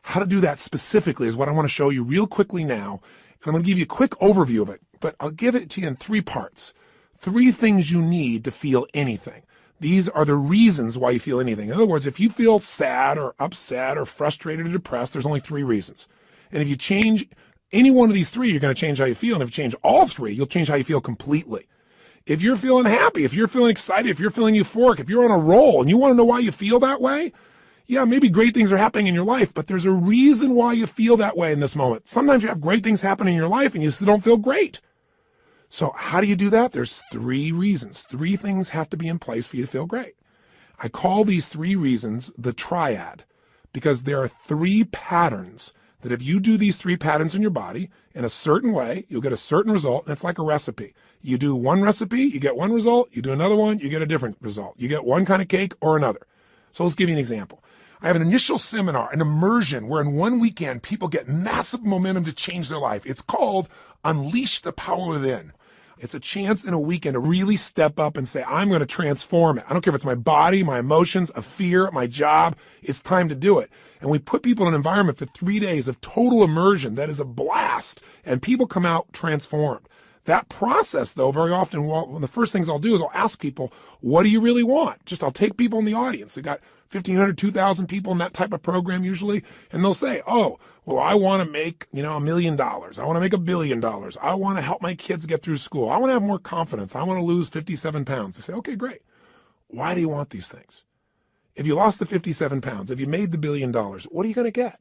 How to do that specifically is what I want to show you real quickly now. And I'm going to give you a quick overview of it, but I'll give it to you in 3 parts. 3 things you need to feel anything. These are the reasons why you feel anything. In other words, if you feel sad or upset or frustrated or depressed, there's only 3 reasons. And if you change any one of these 3, you're going to change how you feel. And if you change all 3, you'll change how you feel completely. If you're feeling happy, if you're feeling excited, if you're feeling euphoric, if you're on a roll and you want to know why you feel that way, yeah, maybe great things are happening in your life, but there's a reason why you feel that way in this moment. Sometimes you have great things happen in your life and you still don't feel great. So how do you do that? There's 3 reasons. 3 things have to be in place for you to feel great. I call these 3 reasons the triad because there are 3 patterns that if you do these 3 patterns in your body in a certain way, you'll get a certain result, and it's like a recipe. You do one recipe, you get one result. You do another one, you get a different result. You get one kind of cake or another. So let's give you an example. I have an initial seminar, an immersion, where in one weekend, people get massive momentum to change their life. It's called Unleash the Power Within. It's a chance in a weekend to really step up and say, I'm going to transform it. I don't care if it's my body, my emotions, a fear, my job. It's time to do it. And we put people in an environment for 3 days of total immersion. That is a blast. And people come out transformed. That process, though, very often, one of the first things I'll do is I'll ask people, what do you really want? I'll take people in the audience. We got 1,500, 2,000 people in that type of program usually. And they'll say, oh, well, I want to make, $1 million. I want to make $1 billion. I want to help my kids get through school. I want to have more confidence. I want to lose 57 pounds. I say, okay, great. Why do you want these things? If you lost the 57 pounds, if you made the $1 billion, what are you going to get?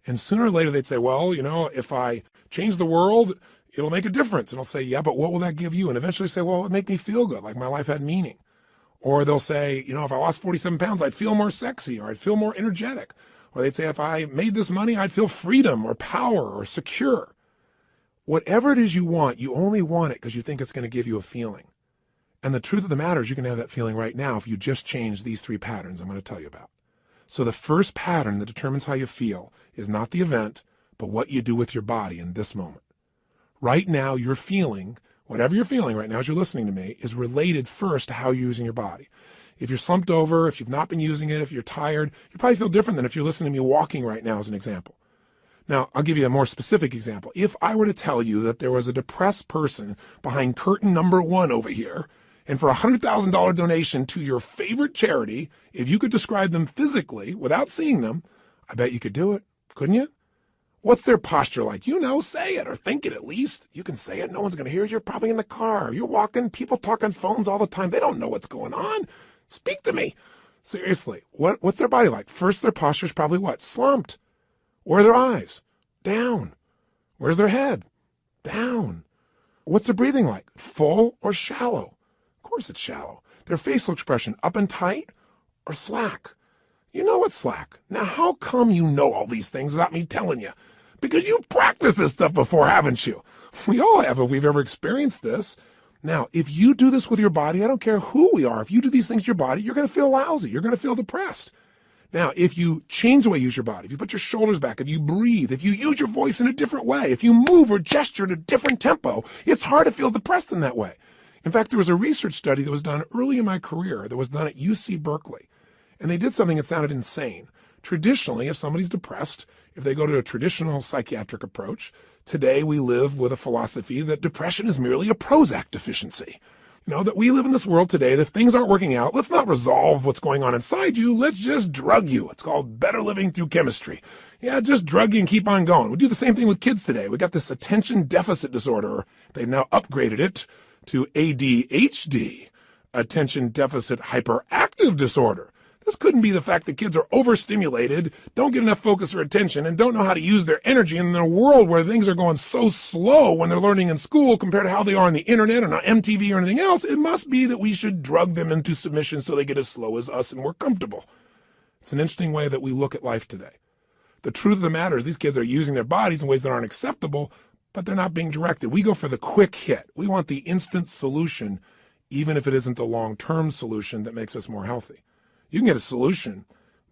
And sooner or later they'd say, well, if I change the world, it'll make a difference. And I'll say, yeah, but what will that give you? And eventually say, well, it'll make me feel good, like my life had meaning. Or they'll say, if I lost 47 pounds, I'd feel more sexy or I'd feel more energetic. Or they'd say, if I made this money, I'd feel freedom or power or secure. Whatever it is you want, you only want it because you think it's going to give you a feeling. And the truth of the matter is you can have that feeling right now if you just change these 3 patterns I'm going to tell you about. So the first pattern that determines how you feel is not the event, but what you do with your body in this moment. Right now, you're feeling, whatever you're feeling right now as you're listening to me, is related first to how you're using your body. If you're slumped over, if you've not been using it, if you're tired, you probably feel different than if you're listening to me walking right now as an example. Now, I'll give you a more specific example. If I were to tell you that there was a depressed person behind curtain number 1 over here, and for a $100,000 donation to your favorite charity, if you could describe them physically without seeing them, I bet you could do it, couldn't you? What's their posture like? You know, say it or think it at least. You can say it. No one's going to hear it. You're probably in the car. You're walking. People talk on phones all the time. They don't know what's going on. Speak to me. Seriously, what's their body like? First, their posture's probably what? Slumped. Where are their eyes? Down. Where's their head? Down. What's their breathing like? Full or shallow? Of course it's shallow. Their facial expression, up and tight or slack? You know it's slack. Now, how come you know all these things without me telling you? Because you've practiced this stuff before, haven't you? We all have if we've ever experienced this. Now, if you do this with your body, I don't care who we are. If you do these things to your body, you're going to feel lousy. You're going to feel depressed. Now, if you change the way you use your body, if you put your shoulders back, if you breathe, if you use your voice in a different way, if you move or gesture at a different tempo, it's hard to feel depressed in that way. In fact, there was a research study that was done early in my career that was done at UC Berkeley. And they did something that sounded insane. Traditionally, if somebody's depressed, if they go to a traditional psychiatric approach, today we live with a philosophy that depression is merely a Prozac deficiency. You know, that we live in this world today that if things aren't working out, let's not resolve what's going on inside you. Let's just drug you. It's called better living through chemistry. Yeah, just drug you and keep on going. We do the same thing with kids today. We got this attention deficit disorder. They've now upgraded it to ADHD, attention deficit hyperactive disorder. This couldn't be the fact that kids are overstimulated, don't get enough focus or attention, and don't know how to use their energy in a world where things are going so slow when they're learning in school compared to how they are on the internet and on MTV or anything else. It must be that we should drug them into submission so they get as slow as us and we're comfortable. It's an interesting way that we look at life today. The truth of the matter is these kids are using their bodies in ways that aren't acceptable, but they're not being directed. We go for the quick hit. We want the instant solution, even if it isn't the long-term solution that makes us more healthy. You can get a solution,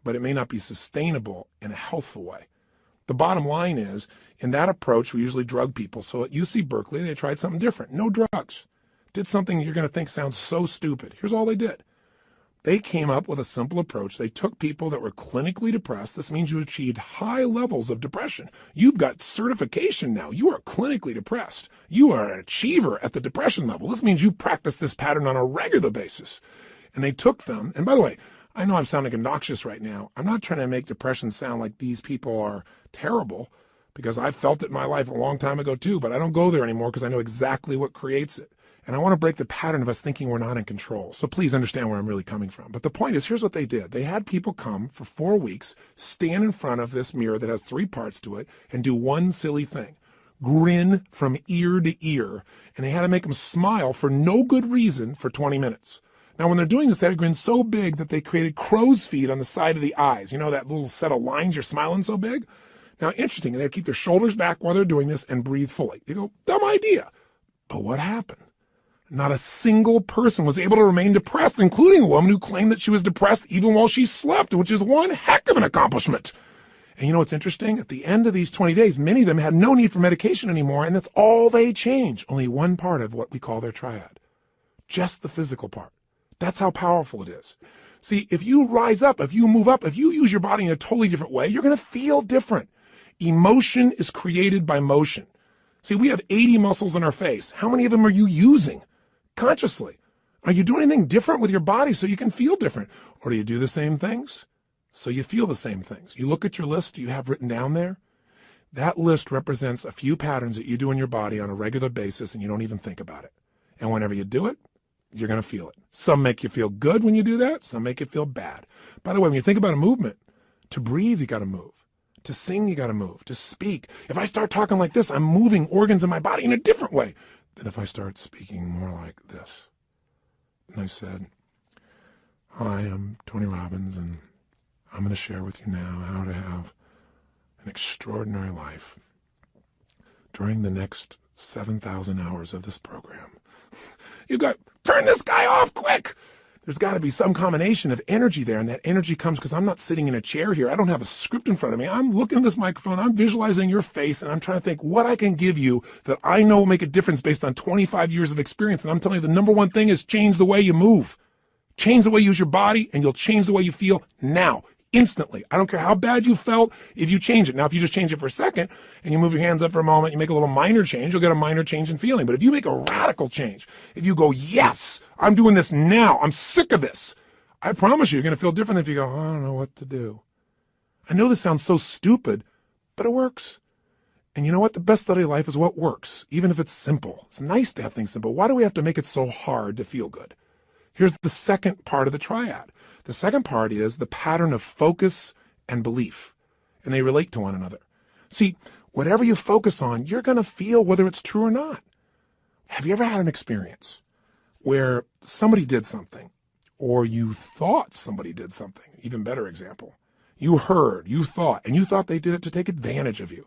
but it may not be sustainable in a healthful way. The bottom line is, in that approach, we usually drug people. So at UC Berkeley, they tried something different. No drugs. Did something you're going to think sounds so stupid. Here's all they did. They came up with a simple approach. They took people that were clinically depressed. This means you achieved high levels of depression. You've got certification now. You are clinically depressed. You are an achiever at the depression level. This means you've practiced this pattern on a regular basis. And they took them, and by the way, I know I'm sounding obnoxious right now. I'm not trying to make depression sound like these people are terrible, because I felt it in my life a long time ago too, but I don't go there anymore because I know exactly what creates it. And I want to break the pattern of us thinking we're not in control. So please understand where I'm really coming from. But the point is, here's what they did. They had people come for 4 weeks, stand in front of this mirror that has 3 parts to it, and do one silly thing. Grin from ear to ear. And they had to make them smile for no good reason for 20 minutes. Now, when they're doing this, they had a grin so big that they created crow's feet on the side of the eyes. You know, that little set of lines, you're smiling so big? Now, interesting, they keep their shoulders back while they're doing this and breathe fully. You go, dumb idea. But what happened? Not a single person was able to remain depressed, including a woman who claimed that she was depressed even while she slept, which is one heck of an accomplishment. And you know what's interesting? At the end of these 20 days, many of them had no need for medication anymore, and that's all they changed. Only one part of what we call their triad. Just the physical part. That's how powerful it is. See, if you rise up, if you move up, if you use your body in a totally different way, you're going to feel different. Emotion is created by motion. See, we have 80 muscles in our face. How many of them are you using consciously? Are you doing anything different with your body so you can feel different? Or do you do the same things so you feel the same things? You look at your list you have written down there. That list represents a few patterns that you do in your body on a regular basis and you don't even think about it. And whenever you do it, you're going to feel it. Some make you feel good when you do that. Some make you feel bad. By the way, when you think about a movement, to breathe, you got to move. To sing, you got to move. To speak. If I start talking like this, I'm moving organs in my body in a different way than if I start speaking more like this. And I said, hi, I'm Tony Robbins, and I'm going to share with you now how to have an extraordinary life during the next 7,000 hours of this program. You got, turn this guy off quick. There's got to be some combination of energy there, and that energy comes because I'm not sitting in a chair here. I don't have a script in front of me. I'm looking at this microphone. I'm visualizing your face, and I'm trying to think what I can give you that I know will make a difference based on 25 years of experience. And I'm telling you, the number one thing is change the way you move. Change the way you use your body, and you'll change the way you feel now, instantly. I don't care how bad you felt if you change it. Now, if you just change it for a second and you move your hands up for a moment, you make a little minor change, you'll get a minor change in feeling. But if you make a radical change, if you go, yes, I'm doing this now, I'm sick of this, I promise you're going to feel different than if you go, I don't know what to do. I know this sounds so stupid, but it works. And you know what? The best study of life is what works, even if it's simple. It's nice to have things simple. Why do we have to make it so hard to feel good? Here's the second part of the triad. The second part is the pattern of focus and belief, and they relate to one another. See, whatever you focus on, you're going to feel whether it's true or not. Have you ever had an experience where somebody did something, or you thought somebody did something? Even better example. You heard, you thought, and you thought they did it to take advantage of you.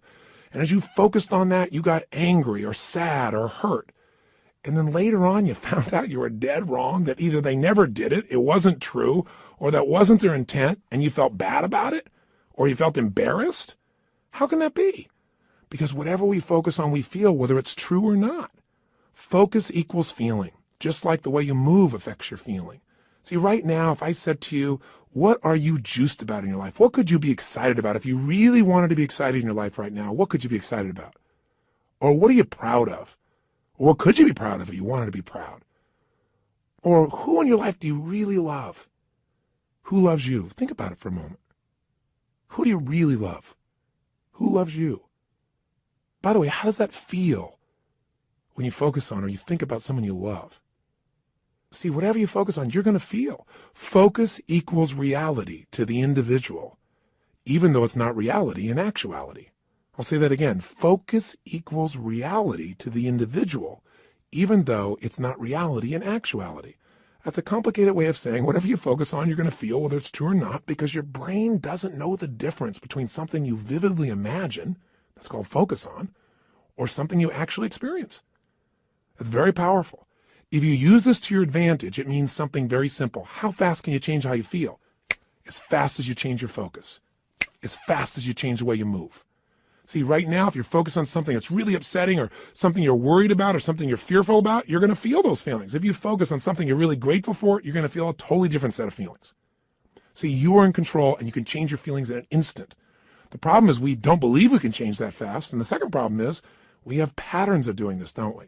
And as you focused on that, you got angry or sad or hurt. And then later on, you found out you were dead wrong, that either they never did it, it wasn't true, or that wasn't their intent, and you felt bad about it, or you felt embarrassed. How can that be? Because whatever we focus on, we feel, whether it's true or not. Focus equals feeling, just like the way you move affects your feeling. See, right now, if I said to you, what are you juiced about in your life? What could you be excited about? If you really wanted to be excited in your life right now, what could you be excited about? Or what are you proud of? Or what could you be proud of if you wanted to be proud? Or who in your life do you really love? Who loves you? Think about it for a moment. Who do you really love? Who loves you? By the way, how does that feel when you focus on or you think about someone you love? See, whatever you focus on, you're going to feel. Focus equals reality to the individual, even though it's not reality in actuality. I'll say that again. Focus equals reality to the individual, even though it's not reality in actuality. That's a complicated way of saying whatever you focus on, you're going to feel, whether it's true or not, because your brain doesn't know the difference between something you vividly imagine, that's called focus on, or something you actually experience. It's very powerful. If you use this to your advantage, it means something very simple. How fast can you change how you feel? As fast as you change your focus. As fast as you change the way you move. See, right now, if you're focused on something that's really upsetting or something you're worried about or something you're fearful about, you're going to feel those feelings. If you focus on something you're really grateful for, you're going to feel a totally different set of feelings. See, you are in control and you can change your feelings in an instant. The problem is we don't believe we can change that fast. And the second problem is we have patterns of doing this, don't we?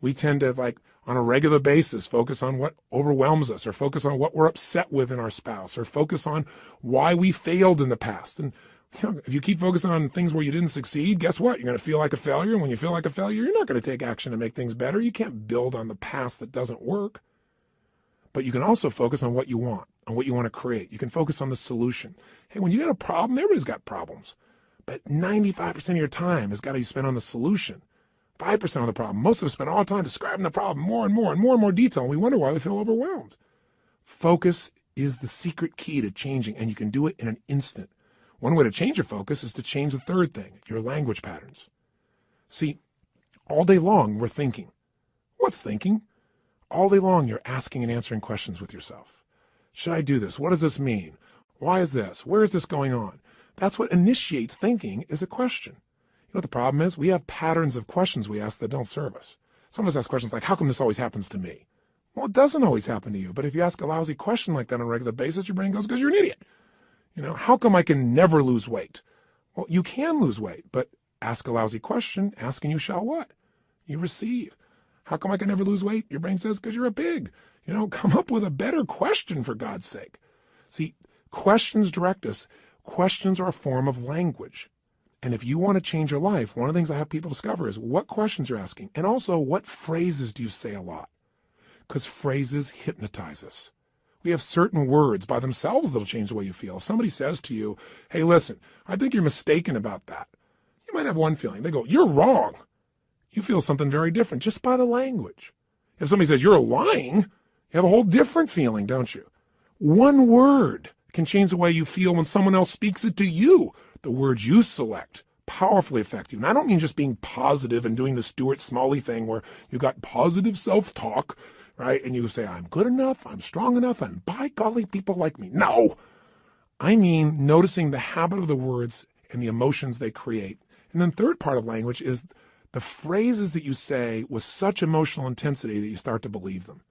We tend to, like, on a regular basis, focus on what overwhelms us or focus on what we're upset with in our spouse or focus on why we failed in the past. And if you keep focusing on things where you didn't succeed, guess what? You're going to feel like a failure. And when you feel like a failure, you're not going to take action to make things better. You can't build on the past that doesn't work. But you can also focus on what you want, on what you want to create. You can focus on the solution. Hey, when you got a problem, everybody's got problems. But 95% of your time has got to be spent on the solution. 5% on the problem. Most of us spend all the time describing the problem more and more and more and more detail. And we wonder why we feel overwhelmed. Focus is the secret key to changing, and you can do it in an instant. One way to change your focus is to change the third thing, your language patterns. See, all day long we're thinking. What's thinking? All day long you're asking and answering questions with yourself. Should I do this? What does this mean? Why is this? Where is this going on? That's what initiates thinking, is a question. You know what the problem is? We have patterns of questions we ask that don't serve us. Some of us ask questions like, how come this always happens to me? Well, it doesn't always happen to you. But if you ask a lousy question like that on a regular basis, your brain goes, because you're an idiot. You know, how come I can never lose weight? Well, you can lose weight, but ask a lousy question, ask and you shall what? You receive. How come I can never lose weight? Your brain says, because you're a pig. You know, come up with a better question for God's sake. See, questions direct us. Questions are a form of language. And if you want to change your life, one of the things I have people discover is what questions you're asking. And also, what phrases do you say a lot? Because phrases hypnotize us. We have certain words by themselves that'll change the way you feel. If somebody says to you, hey, listen, I think you're mistaken about that. You might have one feeling. They go, you're wrong. You feel something very different just by the language. If somebody says you're lying, you have a whole different feeling, don't you? One word can change the way you feel when someone else speaks it to you. The words you select powerfully affect you. And I don't mean just being positive and doing the Stuart Smalley thing where you got positive self-talk, right? And you say, I'm good enough, I'm strong enough, and by golly, people like me. No, I mean noticing the habit of the words and the emotions they create. And then third part of language is the phrases that you say with such emotional intensity that you start to believe them.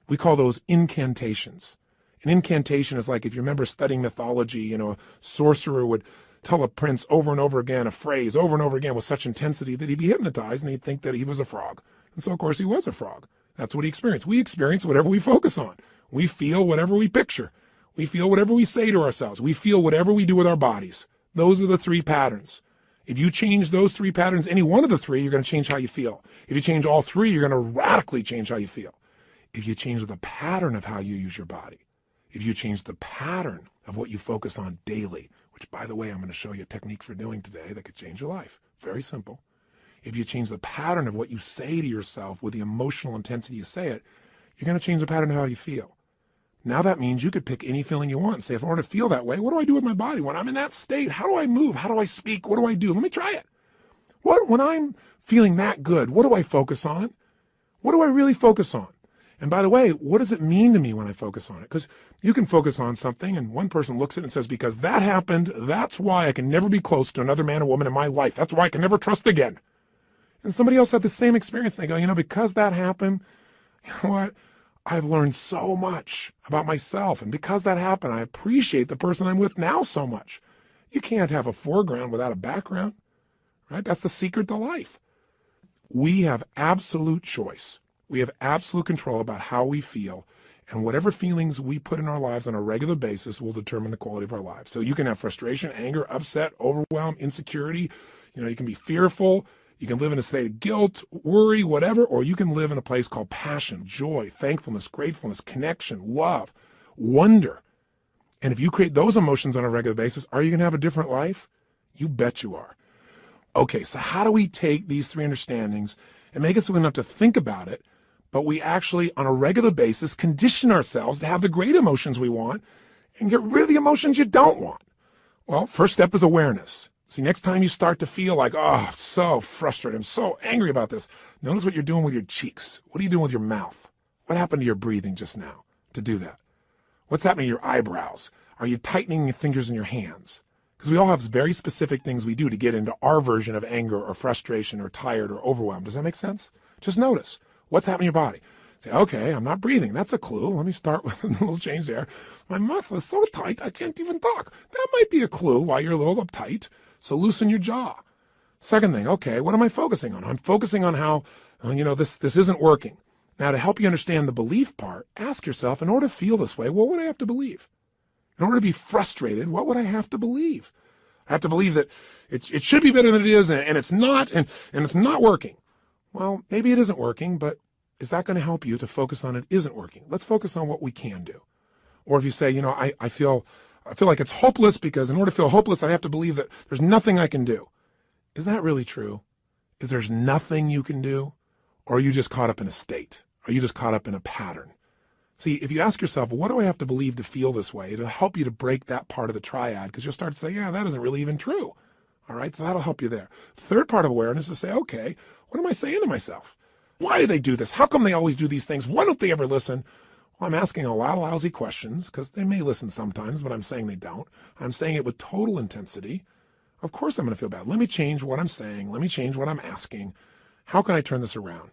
We call those incantations. An incantation is like, if you remember studying mythology, a sorcerer would tell a prince over and over again a phrase over and over again with such intensity that he'd be hypnotized and he'd think that he was a frog. And so, of course, he was a frog. That's what he experienced. We experience whatever we focus on. We feel whatever we picture. We feel whatever we say to ourselves. We feel whatever we do with our bodies. Those are the three patterns. If you change those three patterns, any one of the three, you're going to change how you feel. If you change all three, you're going to radically change how you feel. If you change the pattern of how you use your body, if you change the pattern of what you focus on daily, which, by the way, I'm going to show you a technique for doing today that could change your life. Very simple. If you change the pattern of what you say to yourself with the emotional intensity you say it, you're going to change the pattern of how you feel. Now that means you could pick any feeling you want and say, if I want to feel that way, what do I do with my body? When I'm in that state, how do I move? How do I speak? What do I do? Let me try it. When I'm feeling that good, what do I focus on? What do I really focus on? And by the way, what does it mean to me when I focus on it? Because you can focus on something and one person looks at it and says, because that happened, that's why I can never be close to another man or woman in my life. That's why I can never trust again. And somebody else had the same experience. And they go, because that happened, you know what? I've learned so much about myself. And because that happened, I appreciate the person I'm with now so much. You can't have a foreground without a background, right? That's the secret to life. We have absolute choice. We have absolute control about how we feel, and whatever feelings we put in our lives on a regular basis will determine the quality of our lives. So you can have frustration, anger, upset, overwhelm, insecurity. You can be fearful. You can live in a state of guilt, worry, whatever, or you can live in a place called passion, joy, thankfulness, gratefulness, connection, love, wonder. And if you create those emotions on a regular basis, are you going to have a different life? You bet you are. Okay, so how do we take these three understandings and make it so we don't have to think about it, but we actually, on a regular basis, condition ourselves to have the great emotions we want and get rid of the emotions you don't want? Well, first step is awareness. See, next time you start to feel like, oh, so frustrated, I'm so angry about this, notice what you're doing with your cheeks. What are you doing with your mouth? What happened to your breathing just now to do that? What's happening to your eyebrows? Are you tightening your fingers in your hands? Because we all have very specific things we do to get into our version of anger or frustration or tired or overwhelmed. Does that make sense? Just notice what's happening in your body. Say, okay, I'm not breathing. That's a clue. Let me start with a little change there. My mouth is so tight, I can't even talk. That might be a clue why you're a little uptight. So loosen your jaw. Second thing, okay, what am I focusing on? I'm focusing on how, this isn't working. Now, to help you understand the belief part, ask yourself, in order to feel this way, what would I have to believe? In order to be frustrated, what would I have to believe? I have to believe that it should be better than it is, and it's not, and it's not working. Well, maybe it isn't working, but is that going to help you to focus on it isn't working? Let's focus on what we can do. Or if you say, I feel like it's hopeless because in order to feel hopeless, I have to believe that there's nothing I can do. Is that really true? Is there's nothing you can do? Or are you just caught up in a state? Are you just caught up in a pattern? See, if you ask yourself, what do I have to believe to feel this way? It'll help you to break that part of the triad because you'll start to say, yeah, that isn't really even true. All right, so that'll help you there. Third part of awareness is to say, okay, what am I saying to myself? Why do they do this? How come they always do these things? Why don't they ever listen? Well, I'm asking a lot of lousy questions because they may listen sometimes, but I'm saying they don't. I'm saying it with total intensity. Of course I'm going to feel bad. Let me change what I'm saying. Let me change what I'm asking. How can I turn this around?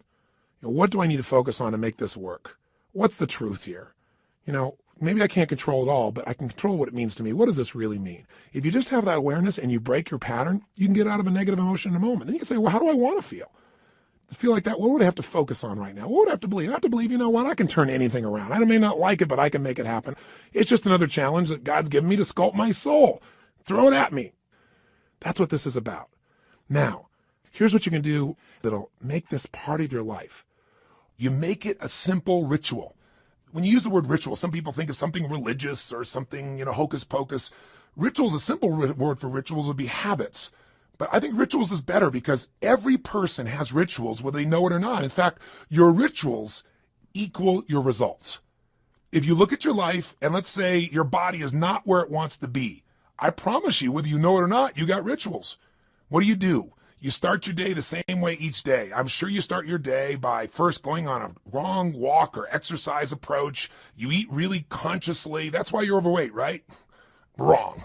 What do I need to focus on to make this work? What's the truth here? Maybe I can't control it all, but I can control what it means to me. What does this really mean? If you just have that awareness and you break your pattern, you can get out of a negative emotion in a moment. Then you can say, well, how do I want to feel? To feel like that, what would I have to focus on right now? What would I have to believe? I have to believe, I can turn anything around. I may not like it, but I can make it happen. It's just another challenge that God's given me to sculpt my soul. Throw it at me. That's what this is about. Now, here's what you can do that'll make this part of your life. You make it a simple ritual. When you use the word ritual, some people think of something religious or something, hocus pocus. Rituals, a simple word for rituals would be habits. But I think rituals is better because every person has rituals whether they know it or not. In fact, your rituals equal your results. If you look at your life and let's say your body is not where it wants to be, I promise you, whether you know it or not, you got rituals. What do? You start your day the same way each day. I'm sure you start your day by first going on a wrong walk or exercise approach. You eat really consciously. That's why you're overweight, right? Wrong.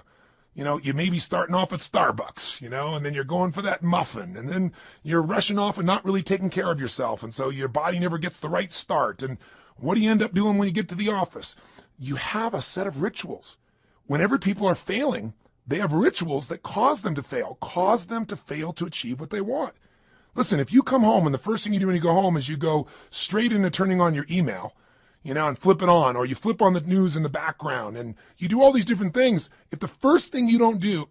You may be starting off at Starbucks, and then you're going for that muffin, and then you're rushing off and not really taking care of yourself, and so your body never gets the right start. And What do you end up doing when you get to the office? You have a set of rituals. Whenever people are failing, they have rituals that cause them to fail to achieve what they want. Listen, if you come home and the first thing you do when you go home is you go straight into turning on your email, and flip it on, or you flip on the news in the background, and you do all these different things. If the first thing you don't do,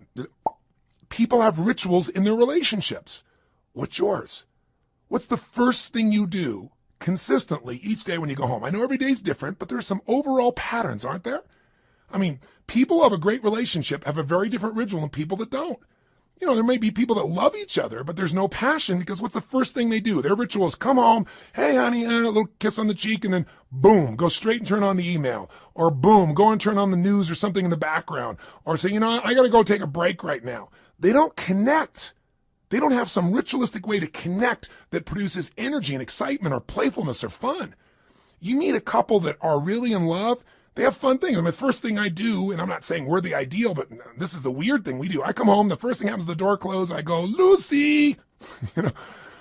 people have rituals in their relationships. What's yours? What's the first thing you do consistently each day when you go home? I know every day's different, but there's some overall patterns, aren't there? I mean, people who have a great relationship have a very different ritual than people that don't. There may be people that love each other, but there's no passion because what's the first thing they do? Their ritual is come home, hey, honey, a little kiss on the cheek, and then boom, go straight and turn on the email. Or boom, go and turn on the news or something in the background. Or say, I got to go take a break right now. They don't connect. They don't have some ritualistic way to connect that produces energy and excitement or playfulness or fun. You meet a couple that are really in love, they have fun things. The first thing I do, and I'm not saying we're the ideal, but this is the weird thing we do. I come home, the first thing happens, the door closes, I go, Lucy,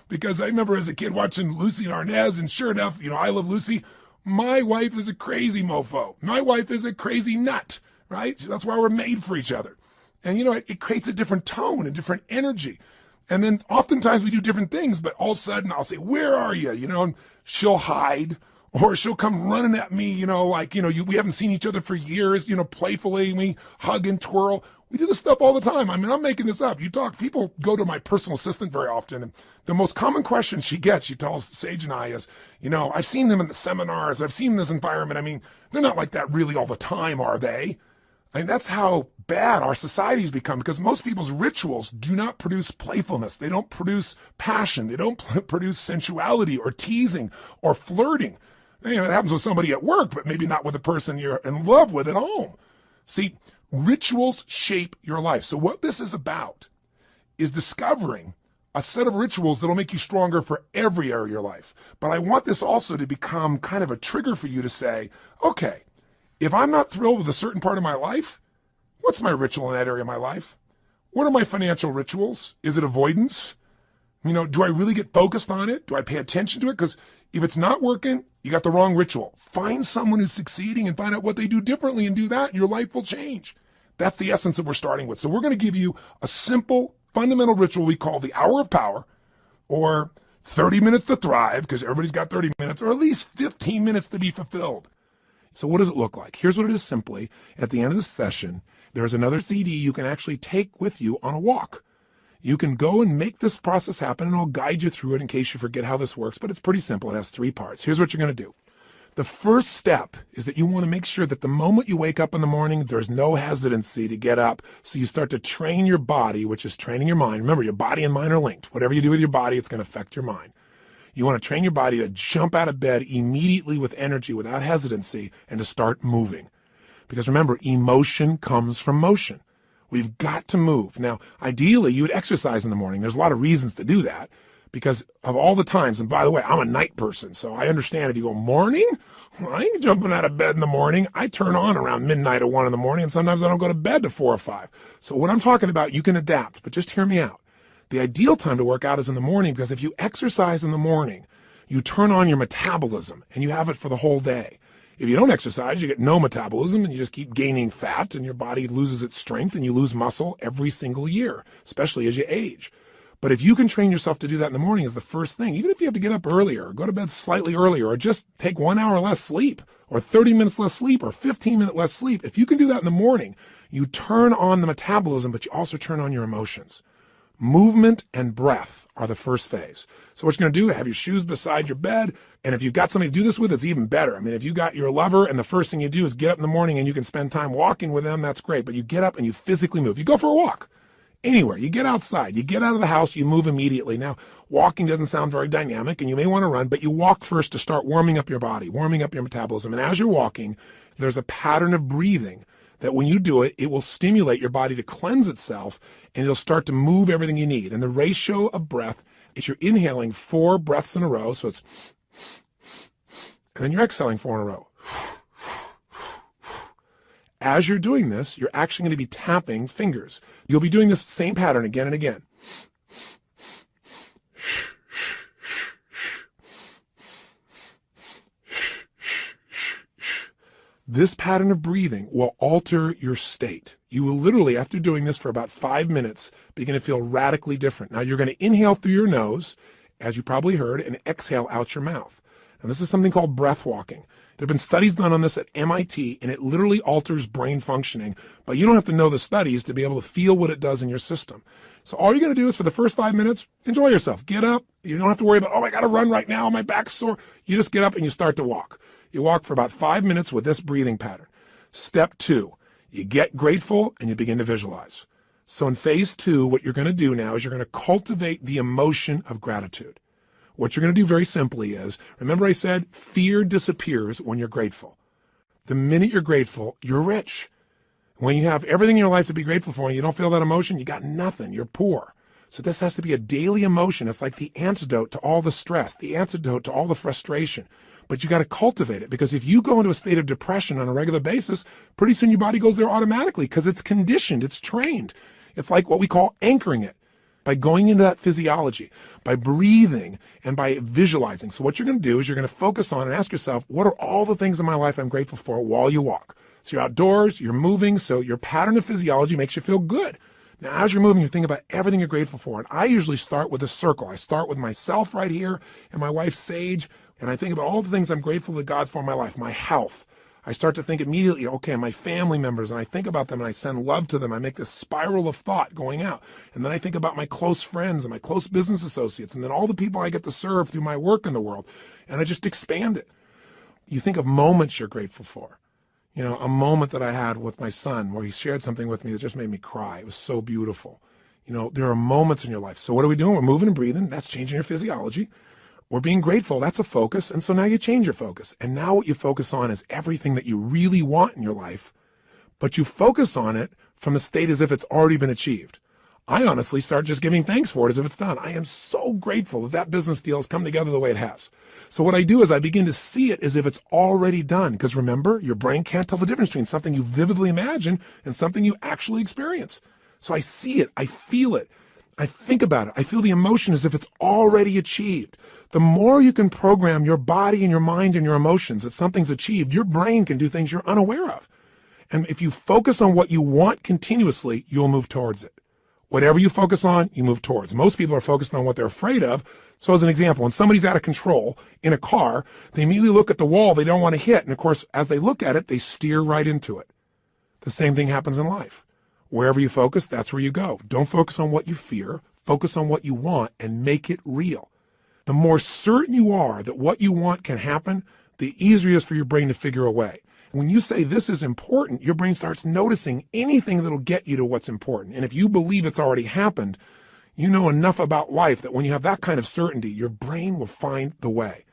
because I remember as a kid watching Lucy and Arnaz, and sure enough, I love Lucy. My wife is a crazy mofo. My wife is a crazy nut, right? That's why we're made for each other. And, it creates a different tone, a different energy. And then oftentimes we do different things, but all of a sudden I'll say, where are you? And she'll hide. Or she'll come running at me, we haven't seen each other for years, playfully, we hug and twirl. We do this stuff all the time. I mean, I'm making this up. People go to my personal assistant very often, and the most common question she gets, she tells Sage and I is, I've seen them in the seminars, I've seen this environment. I mean, they're not like that really all the time, are they? I mean, that's how bad our society's become, because most people's rituals do not produce playfulness. They don't produce passion. They don't produce sensuality or teasing or flirting. It happens with somebody at work, but maybe not with the person you're in love with at home. See, rituals shape your life. So what this is about is discovering a set of rituals that'll make you stronger for every area of your life. But I want this also to become kind of a trigger for you to say, okay, if I'm not thrilled with a certain part of my life, what's my ritual in that area of my life? What are my financial rituals? Is it avoidance? Do I really get focused on it? Do I pay attention to it? Because if it's not working, you got the wrong ritual. Find someone who's succeeding and find out what they do differently and do that, and your life will change. That's the essence that we're starting with. So we're going to give you a simple, fundamental ritual we call the hour of power, or 30 minutes to thrive, because everybody's got 30 minutes, or at least 15 minutes to be fulfilled. So what does it look like? Here's what it is simply. At the end of the session, there's another CD you can actually take with you on a walk. You can go and make this process happen, and I'll guide you through it in case you forget how this works, but it's pretty simple. It has 3 parts. Here's what you're going to do. The first step is that you want to make sure that the moment you wake up in the morning, there's no hesitancy to get up. So you start to train your body, which is training your mind. Remember, your body and mind are linked. Whatever you do with your body, it's going to affect your mind. You want to train your body to jump out of bed immediately with energy, without hesitancy, and to start moving. Because remember, emotion comes from motion. We've got to move. Now, ideally, you would exercise in the morning. There's a lot of reasons to do that because of all the times. And by the way, I'm a night person, so I understand if you go morning, I ain't jumping out of bed in the morning. I turn on around midnight or 1 in the morning, and sometimes I don't go to bed to 4 or 5. So what I'm talking about, you can adapt, but just hear me out. The ideal time to work out is in the morning, because if you exercise in the morning, you turn on your metabolism and you have it for the whole day. If you don't exercise, you get no metabolism and you just keep gaining fat, and your body loses its strength and you lose muscle every single year, especially as you age. But if you can train yourself to do that in the morning as the first thing, even if you have to get up earlier or go to bed slightly earlier or just take 1 hour less sleep or 30 minutes less sleep or 15 minutes less sleep, if you can do that in the morning, you turn on the metabolism, but you also turn on your emotions. Movement and breath are the first phase. So what you're going to do, have your shoes beside your bed. And if you've got somebody to do this with, it's even better. I mean, if you got your lover and the first thing you do is get up in the morning and you can spend time walking with them, that's great. But you get up and you physically move. You go for a walk anywhere. You get outside. You get out of the house. You move immediately. Now, walking doesn't sound very dynamic and you may want to run, but you walk first to start warming up your body, warming up your metabolism. And as you're walking, there's a pattern of breathing that when you do it, it will stimulate your body to cleanse itself and it'll start to move everything you need. And the ratio of breath is you're inhaling 4 breaths in a row. So it's, and then you're exhaling 4 in a row. As you're doing this, you're actually going to be tapping fingers. You'll be doing this same pattern again and again. This pattern of breathing will alter your state. You will literally, after doing this for about 5 minutes, begin to feel radically different. Now, you're going to inhale through your nose, as you probably heard, and exhale out your mouth. And this is something called breath walking. There have been studies done on this at MIT, and it literally alters brain functioning. But you don't have to know the studies to be able to feel what it does in your system. So all you're going to do is for the first 5 minutes, enjoy yourself. Get up. You don't have to worry about, oh, I got to run right now. My back's sore. You just get up and you start to walk. You walk for about 5 minutes with this breathing pattern. Step 2, you get grateful and you begin to visualize. So in phase 2, what you're going to do now is you're going to cultivate the emotion of gratitude. What you're going to do very simply is, remember I said fear disappears when you're grateful. The minute you're grateful, you're rich. When you have everything in your life to be grateful for and you don't feel that emotion, you got nothing. You're poor. So this has to be a daily emotion. It's like the antidote to all the stress, the antidote to all the frustration. But you got to cultivate it, because if you go into a state of depression on a regular basis, pretty soon your body goes there automatically because it's conditioned, it's trained. It's like what we call anchoring it. By going into that physiology, by breathing, and by visualizing. So what you're going to do is you're going to focus on and ask yourself, what are all the things in my life I'm grateful for while you walk? So you're outdoors, you're moving, so your pattern of physiology makes you feel good. Now, as you're moving, you think about everything you're grateful for. And I usually start with a circle. I start with myself right here and my wife, Sage, and I think about all the things I'm grateful to God for in my life, my health. I start to think immediately, okay, my family members, and I think about them and I send love to them. I make this spiral of thought going out. And then I think about my close friends and my close business associates, and then all the people I get to serve through my work in the world. And I just expand it. You think of moments you're grateful for. You know, a moment that I had with my son where he shared something with me that just made me cry. It was so beautiful. You know, there are moments in your life. So what are we doing? We're moving and breathing. That's changing your physiology. We're being grateful. That's a focus. And so now you change your focus. And now what you focus on is everything that you really want in your life, but you focus on it from a state as if it's already been achieved. I honestly start just giving thanks for it as if it's done. I am so grateful that that business deal has come together the way it has. So what I do is I begin to see it as if it's already done. Because remember, your brain can't tell the difference between something you vividly imagine and something you actually experience. So I see it. I feel it. I think about it. I feel the emotion as if it's already achieved. The more you can program your body and your mind and your emotions that something's achieved, your brain can do things you're unaware of. And if you focus on what you want continuously, you'll move towards it. Whatever you focus on, you move towards. Most people are focused on what they're afraid of. So as an example, when somebody's out of control in a car, they immediately look at the wall they don't want to hit. And of course, as they look at it, they steer right into it. The same thing happens in life. Wherever you focus, that's where you go. Don't focus on what you fear. Focus on what you want and make it real. The more certain you are that what you want can happen, the easier it is for your brain to figure a way. When you say this is important, your brain starts noticing anything that'll get you to what's important. And if you believe it's already happened, you know enough about life that when you have that kind of certainty, your brain will find the way.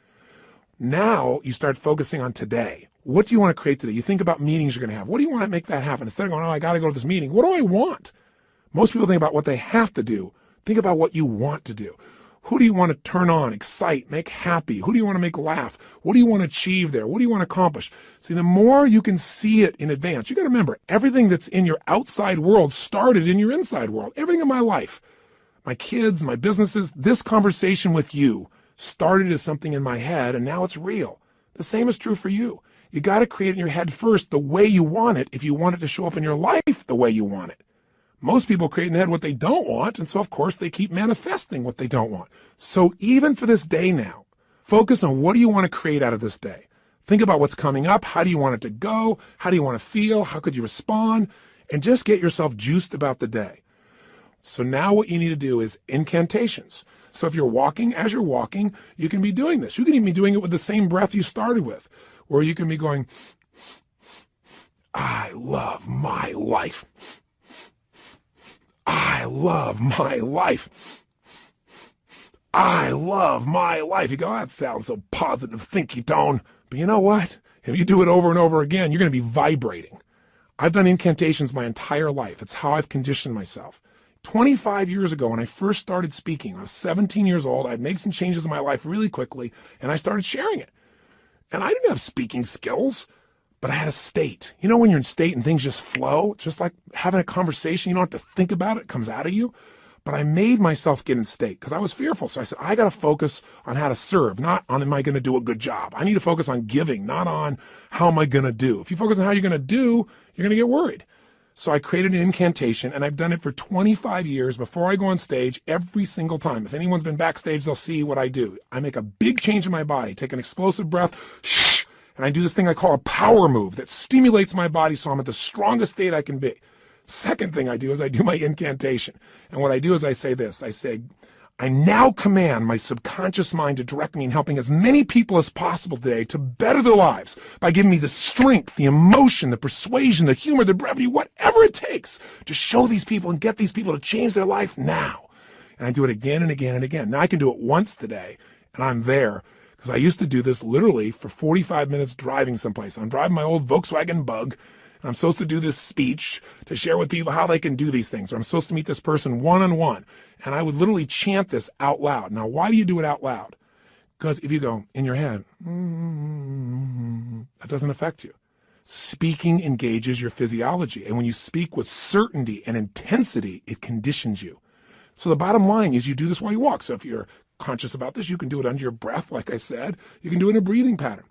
Now you start focusing on today. What do you want to create today? You think about meetings you're going to have. What do you want to make that happen? Instead of going, oh, I got to go to this meeting. What do I want? Most people think about what they have to do. Think about what you want to do. Who do you want to turn on, excite, make happy? Who do you want to make laugh? What do you want to achieve there? What do you want to accomplish? See, the more you can see it in advance, you got to remember, everything that's in your outside world started in your inside world. Everything in my life, my kids, my businesses, this conversation with you started as something in my head, and now it's real. The same is true for you. You got to create in your head first the way you want it if you want it to show up in your life the way you want it. Most people create in their head what they don't want, and so, of course, they keep manifesting what they don't want. So even for this day now, focus on what do you want to create out of this day. Think about what's coming up. How do you want it to go? How do you want to feel? How could you respond? And just get yourself juiced about the day. So now what you need to do is incantations. So if you're walking, as you're walking, you can be doing this. You can even be doing it with the same breath you started with, or you can be going, I love my life. I love my life. I love my life. You go, that sounds so positive, thinky tone. But you know what? If you do it over and over again, you're going to be vibrating. I've done incantations my entire life. It's how I've conditioned myself. 25 years ago, when I first started speaking, I was 17 years old. I'd made some changes in my life really quickly, and I started sharing it. And I didn't have speaking skills, but I had a state. You know when you're in state and things just flow? It's just like having a conversation. You don't have to think about it. It comes out of you. But I made myself get in state because I was fearful. So I said, I got to focus on how to serve, not on am I going to do a good job. I need to focus on giving, not on how am I going to do. If you focus on how you're going to do, you're going to get worried. So I created an incantation, and I've done it for 25 years before I go on stage every single time. If anyone's been backstage, they'll see what I do. I make a big change in my body, take an explosive breath, shh, and I do this thing I call a power move that stimulates my body so I'm at the strongest state I can be. Second thing I do is I do my incantation. And what I do is I say this. I say, I now command my subconscious mind to direct me in helping as many people as possible today to better their lives by giving me the strength, the emotion, the persuasion, the humor, the brevity, whatever it takes to show these people and get these people to change their life now. And I do it again and again and again. Now I can do it once today, and I'm there. Because I used to do this literally for 45 minutes driving someplace. I'm driving my old Volkswagen Bug. I'm supposed to do this speech to share with people how they can do these things. Or I'm supposed to meet this person one-on-one. And I would literally chant this out loud. Now, why do you do it out loud? Because if you go in your head, that doesn't affect you. Speaking engages your physiology. And when you speak with certainty and intensity, it conditions you. So the bottom line is you do this while you walk. So if you're conscious about this, you can do it under your breath, like I said. You can do it in a breathing pattern.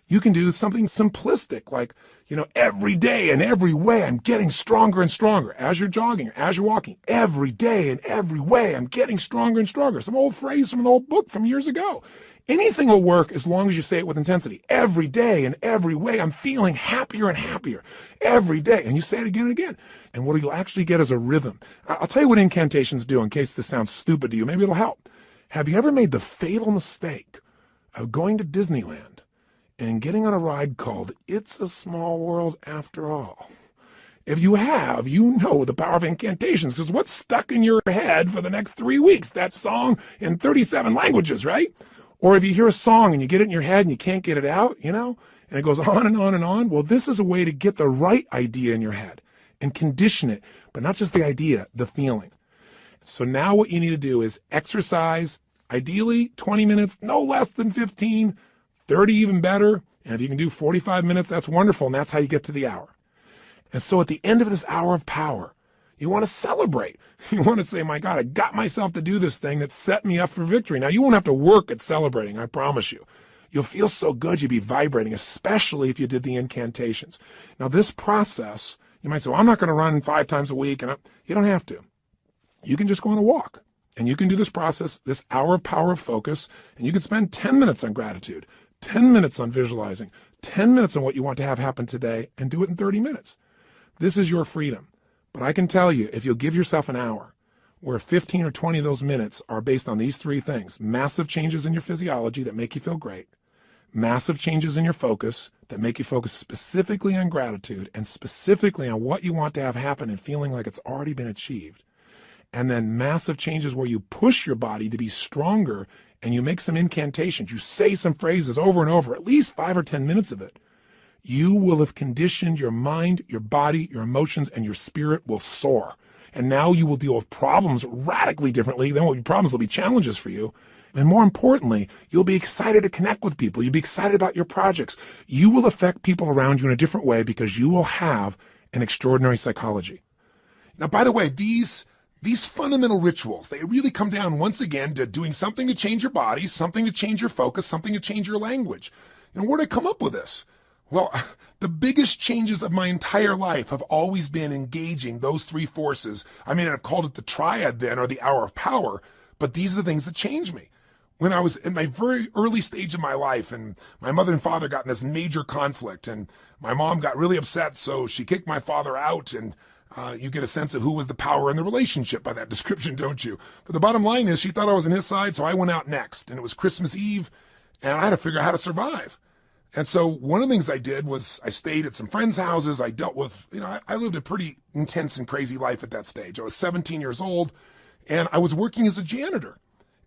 You can do something simplistic like, every day and every way I'm getting stronger and stronger as you're jogging, as you're walking. Every day and every way I'm getting stronger and stronger. Some old phrase from an old book from years ago. Anything will work as long as you say it with intensity. Every day and every way I'm feeling happier and happier. Every day. And you say it again and again. And what you'll actually get is a rhythm. I'll tell you what incantations do in case this sounds stupid to you. Maybe it'll help. Have you ever made the fatal mistake of going to Disneyland and getting on a ride called It's a Small World After All? If you have, you know the power of incantations, because what's stuck in your head for the next 3 weeks? That song in 37 languages, right? Or if you hear a song and you get it in your head and you can't get it out, and it goes on and on and on. Well, this is a way to get the right idea in your head and condition it, but not just the idea, the feeling. So now what you need to do is exercise, ideally 20 minutes, no less than 15, 30 even better. And if you can do 45 minutes, that's wonderful. And that's how you get to the hour. And so at the end of this hour of power, you want to celebrate. You want to say, my God, I got myself to do this thing that set me up for victory. Now, you won't have to work at celebrating, I promise you. You'll feel so good, you'll be vibrating, especially if you did the incantations. Now, this process, you might say, well, I'm not going to run 5 times a week. And you don't have to. You can just go on a walk. And you can do this process, this hour of power of focus, and you can spend 10 minutes on gratitude, 10 minutes on visualizing, 10 minutes on what you want to have happen today, and do it in 30 minutes. This is your freedom. But I can tell you, if you'll give yourself an hour, where 15 or 20 of those minutes are based on these 3 things: massive changes in your physiology that make you feel great, massive changes in your focus that make you focus specifically on gratitude and specifically on what you want to have happen and feeling like it's already been achieved, and then massive changes where you push your body to be stronger and you make some incantations, you say some phrases over and over, at least 5 or 10 minutes of it, you will have conditioned your mind, your body, your emotions, and your spirit will soar. And now you will deal with problems radically differently. Then what problems will be challenges for you. And more importantly, you'll be excited to connect with people. You'll be excited about your projects. You will affect people around you in a different way because you will have an extraordinary psychology. Now, by the way, these fundamental rituals, they really come down once again to doing something to change your body, something to change your focus, something to change your language. And where did I come up with this? Well, the biggest changes of my entire life have always been engaging those 3 forces. I mean, I've called it the triad then, or the hour of power, but these are the things that changed me. When I was in my very early stage of my life, and my mother and father got in this major conflict, and my mom got really upset, so she kicked my father out, and you get a sense of who was the power in the relationship by that description, don't you? But the bottom line is she thought I was on his side, so I went out next, and it was Christmas Eve, and I had to figure out how to survive. And so one of the things I did was I stayed at some friends' houses. I dealt with, I lived a pretty intense and crazy life at that stage. I was 17 years old, and I was working as a janitor.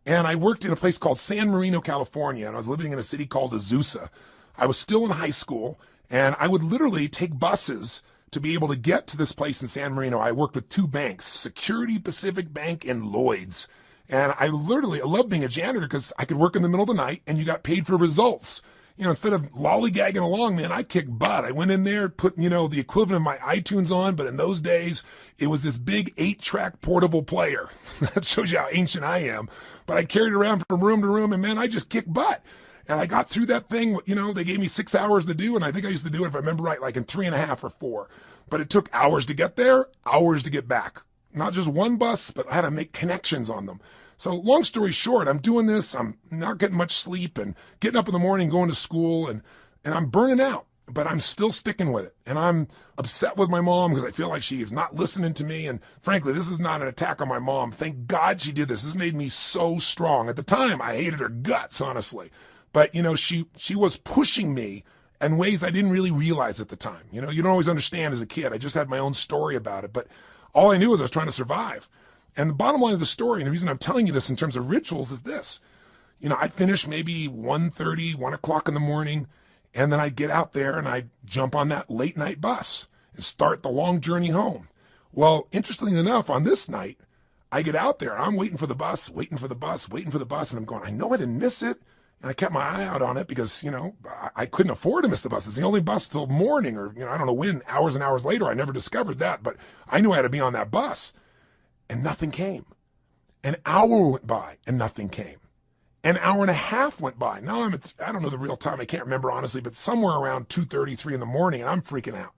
And I worked in a place called San Marino, California, and I was living in a city called Azusa. I was still in high school, and I would literally take buses to be able to get to this place in San Marino. I worked with 2 banks, Security Pacific Bank and Lloyd's. And I loved being a janitor because I could work in the middle of the night, and you got paid for results. instead of lollygagging along, man, I kicked butt. I went in there, put, the equivalent of my iTunes on, but in those days, it was this big 8-track portable player. That shows you how ancient I am. But I carried it around from room to room, and man, I just kicked butt. And I got through that thing, they gave me 6 hours to do, and I think I used to do it, if I remember right, like in 3.5 or 4. But it took hours to get there, hours to get back. Not just one bus, but I had to make connections on them. So long story short, I'm doing this, I'm not getting much sleep and getting up in the morning, going to school, and I'm burning out, but I'm still sticking with it. And I'm upset with my mom because I feel like she is not listening to me. And frankly, this is not an attack on my mom. Thank God she did this. This made me so strong. At the time, I hated her guts, honestly. But, she was pushing me in ways I didn't really realize at the time. You don't always understand as a kid. I just had my own story about it. But all I knew was I was trying to survive. And the bottom line of the story, and the reason I'm telling you this in terms of rituals is this. I'd finish maybe 1:30, 1 o'clock in the morning, and then I'd get out there and I'd jump on that late night bus and start the long journey home. Well, interestingly enough, on this night, I get out there, I'm waiting for the bus, and I'm going, I know I didn't miss it. And I kept my eye out on it because, I couldn't afford to miss the bus. It's the only bus till morning, or, I don't know when, hours and hours later. I never discovered that, but I knew I had to be on that bus. And nothing came. An hour went by and nothing came. An hour and a half went by. Now I don't know the real time. I can't remember honestly, but somewhere around 2:33 in the morning, and I'm freaking out.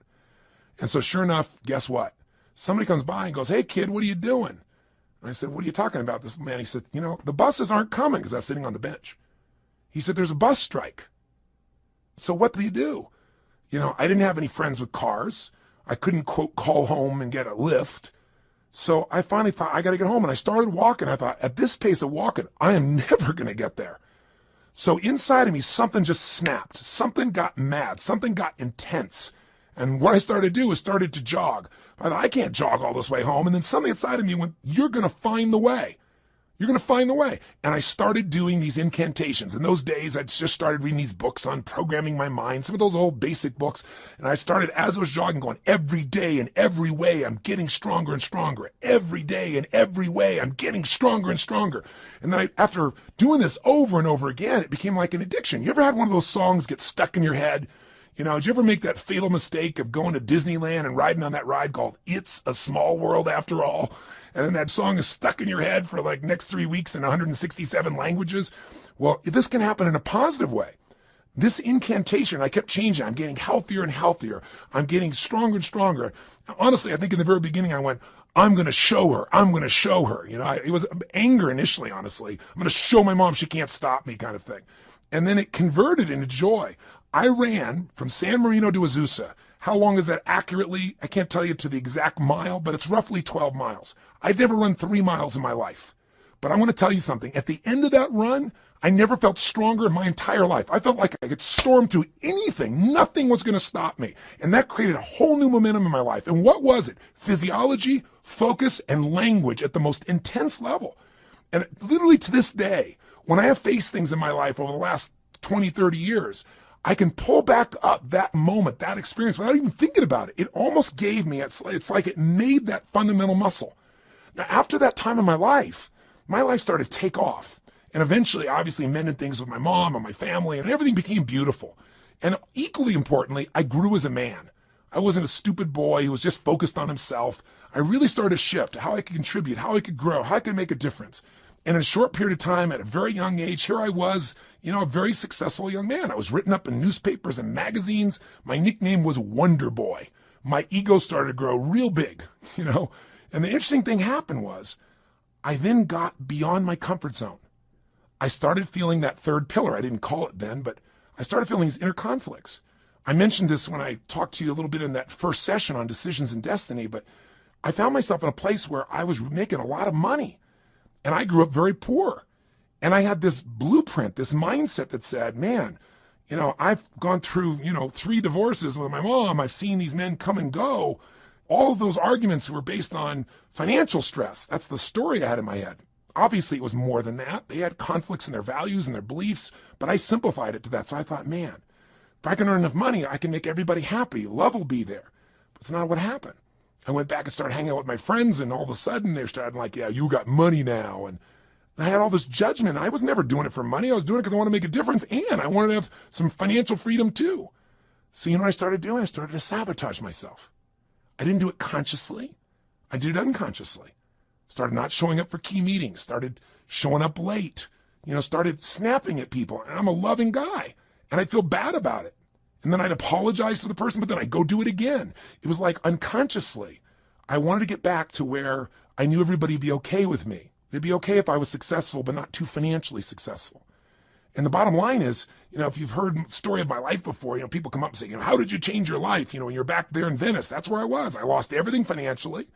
And so sure enough, guess what? Somebody comes by and goes, "Hey kid, what are you doing?" And I said, "What are you talking about?" This man, he said, "The buses aren't coming," because I was sitting on the bench. He said, "There's a bus strike." So what do you do? I didn't have any friends with cars. I couldn't, quote, call home and get a lift. So I finally thought, I got to get home. And I started walking. I thought, at this pace of walking, I am never going to get there. So inside of me, something just snapped. Something got mad. Something got intense. And what I started to do was started to jog. I thought, I can't jog all this way home. And then something inside of me went, you're going to find the way. You're going to find the way. And I started doing these incantations. In those days, I just started reading these books on programming my mind, some of those old basic books. And I started, as I was jogging, going, every day in every way, I'm getting stronger and stronger. Every day in every way, I'm getting stronger and stronger. And then after doing this over and over again, it became like an addiction. You ever had one of those songs get stuck in your head? Did you ever make that fatal mistake of going to Disneyland and riding on that ride called It's a Small World After All? And then that song is stuck in your head for like next 3 weeks in 167 languages. Well, this can happen in a positive way. This incantation, I kept changing. I'm getting healthier and healthier. I'm getting stronger and stronger. Honestly, I think in the very beginning I went, I'm going to show her. I'm going to show her. It was anger initially, honestly. I'm going to show my mom she can't stop me kind of thing. And then it converted into joy. I ran from San Marino to Azusa. How long is that accurately? I can't tell you to the exact mile, but it's roughly 12 miles. I'd never run 3 miles in my life. But I want to tell you something. At the end of that run, I never felt stronger in my entire life. I felt like I could storm through anything. Nothing was going to stop me. And that created a whole new momentum in my life. And what was it? Physiology, focus, and language at the most intense level. And literally to this day, when I have faced things in my life over the last 20, 30 years, I can pull back up that moment, that experience without even thinking about it. It almost gave me, it's like it made that fundamental muscle. Now, after that time in my life started to take off. And eventually, obviously, mended things with my mom and my family, and everything became beautiful. And equally importantly, I grew as a man. I wasn't a stupid boy who was just focused on himself. I really started to shift how I could contribute, how I could grow, how I could make a difference. And in a short period of time, at a very young age, here I was, a very successful young man. I was written up in newspapers and magazines. My nickname was Wonder Boy. My ego started to grow real big, And the interesting thing happened was I then got beyond my comfort zone. I started feeling that third pillar. I didn't call it then, but I started feeling these inner conflicts. I mentioned this when I talked to you a little bit in that first session on decisions and destiny, but I found myself in a place where I was making a lot of money. And I grew up very poor. And I had this blueprint, this mindset that said, man, I've gone through, 3 divorces with my mom. I've seen these men come and go. All of those arguments were based on financial stress. That's the story I had in my head. Obviously, it was more than that. They had conflicts in their values and their beliefs, but I simplified it to that. So I thought, man, if I can earn enough money, I can make everybody happy. Love will be there. But it's not what happened. I went back and started hanging out with my friends, and all of a sudden they started like, yeah, you got money now. And I had all this judgment. I was never doing it for money. I was doing it because I wanted to make a difference, and I wanted to have some financial freedom too. So you know what I started doing? I started to sabotage myself. I didn't do it consciously. I did it unconsciously. Started not showing up for key meetings. Started showing up late. Started snapping at people. And I'm a loving guy. And I feel bad about it. And then I'd apologize to the person, but then I'd go do it again. It was like unconsciously. I wanted to get back to where I knew everybody would be okay with me. They'd be okay if I was successful, but not too financially successful. And the bottom line is, if you've heard the story of my life before, people come up and say, how did you change your life? When you're back there in Venice, that's where I was. I lost everything financially.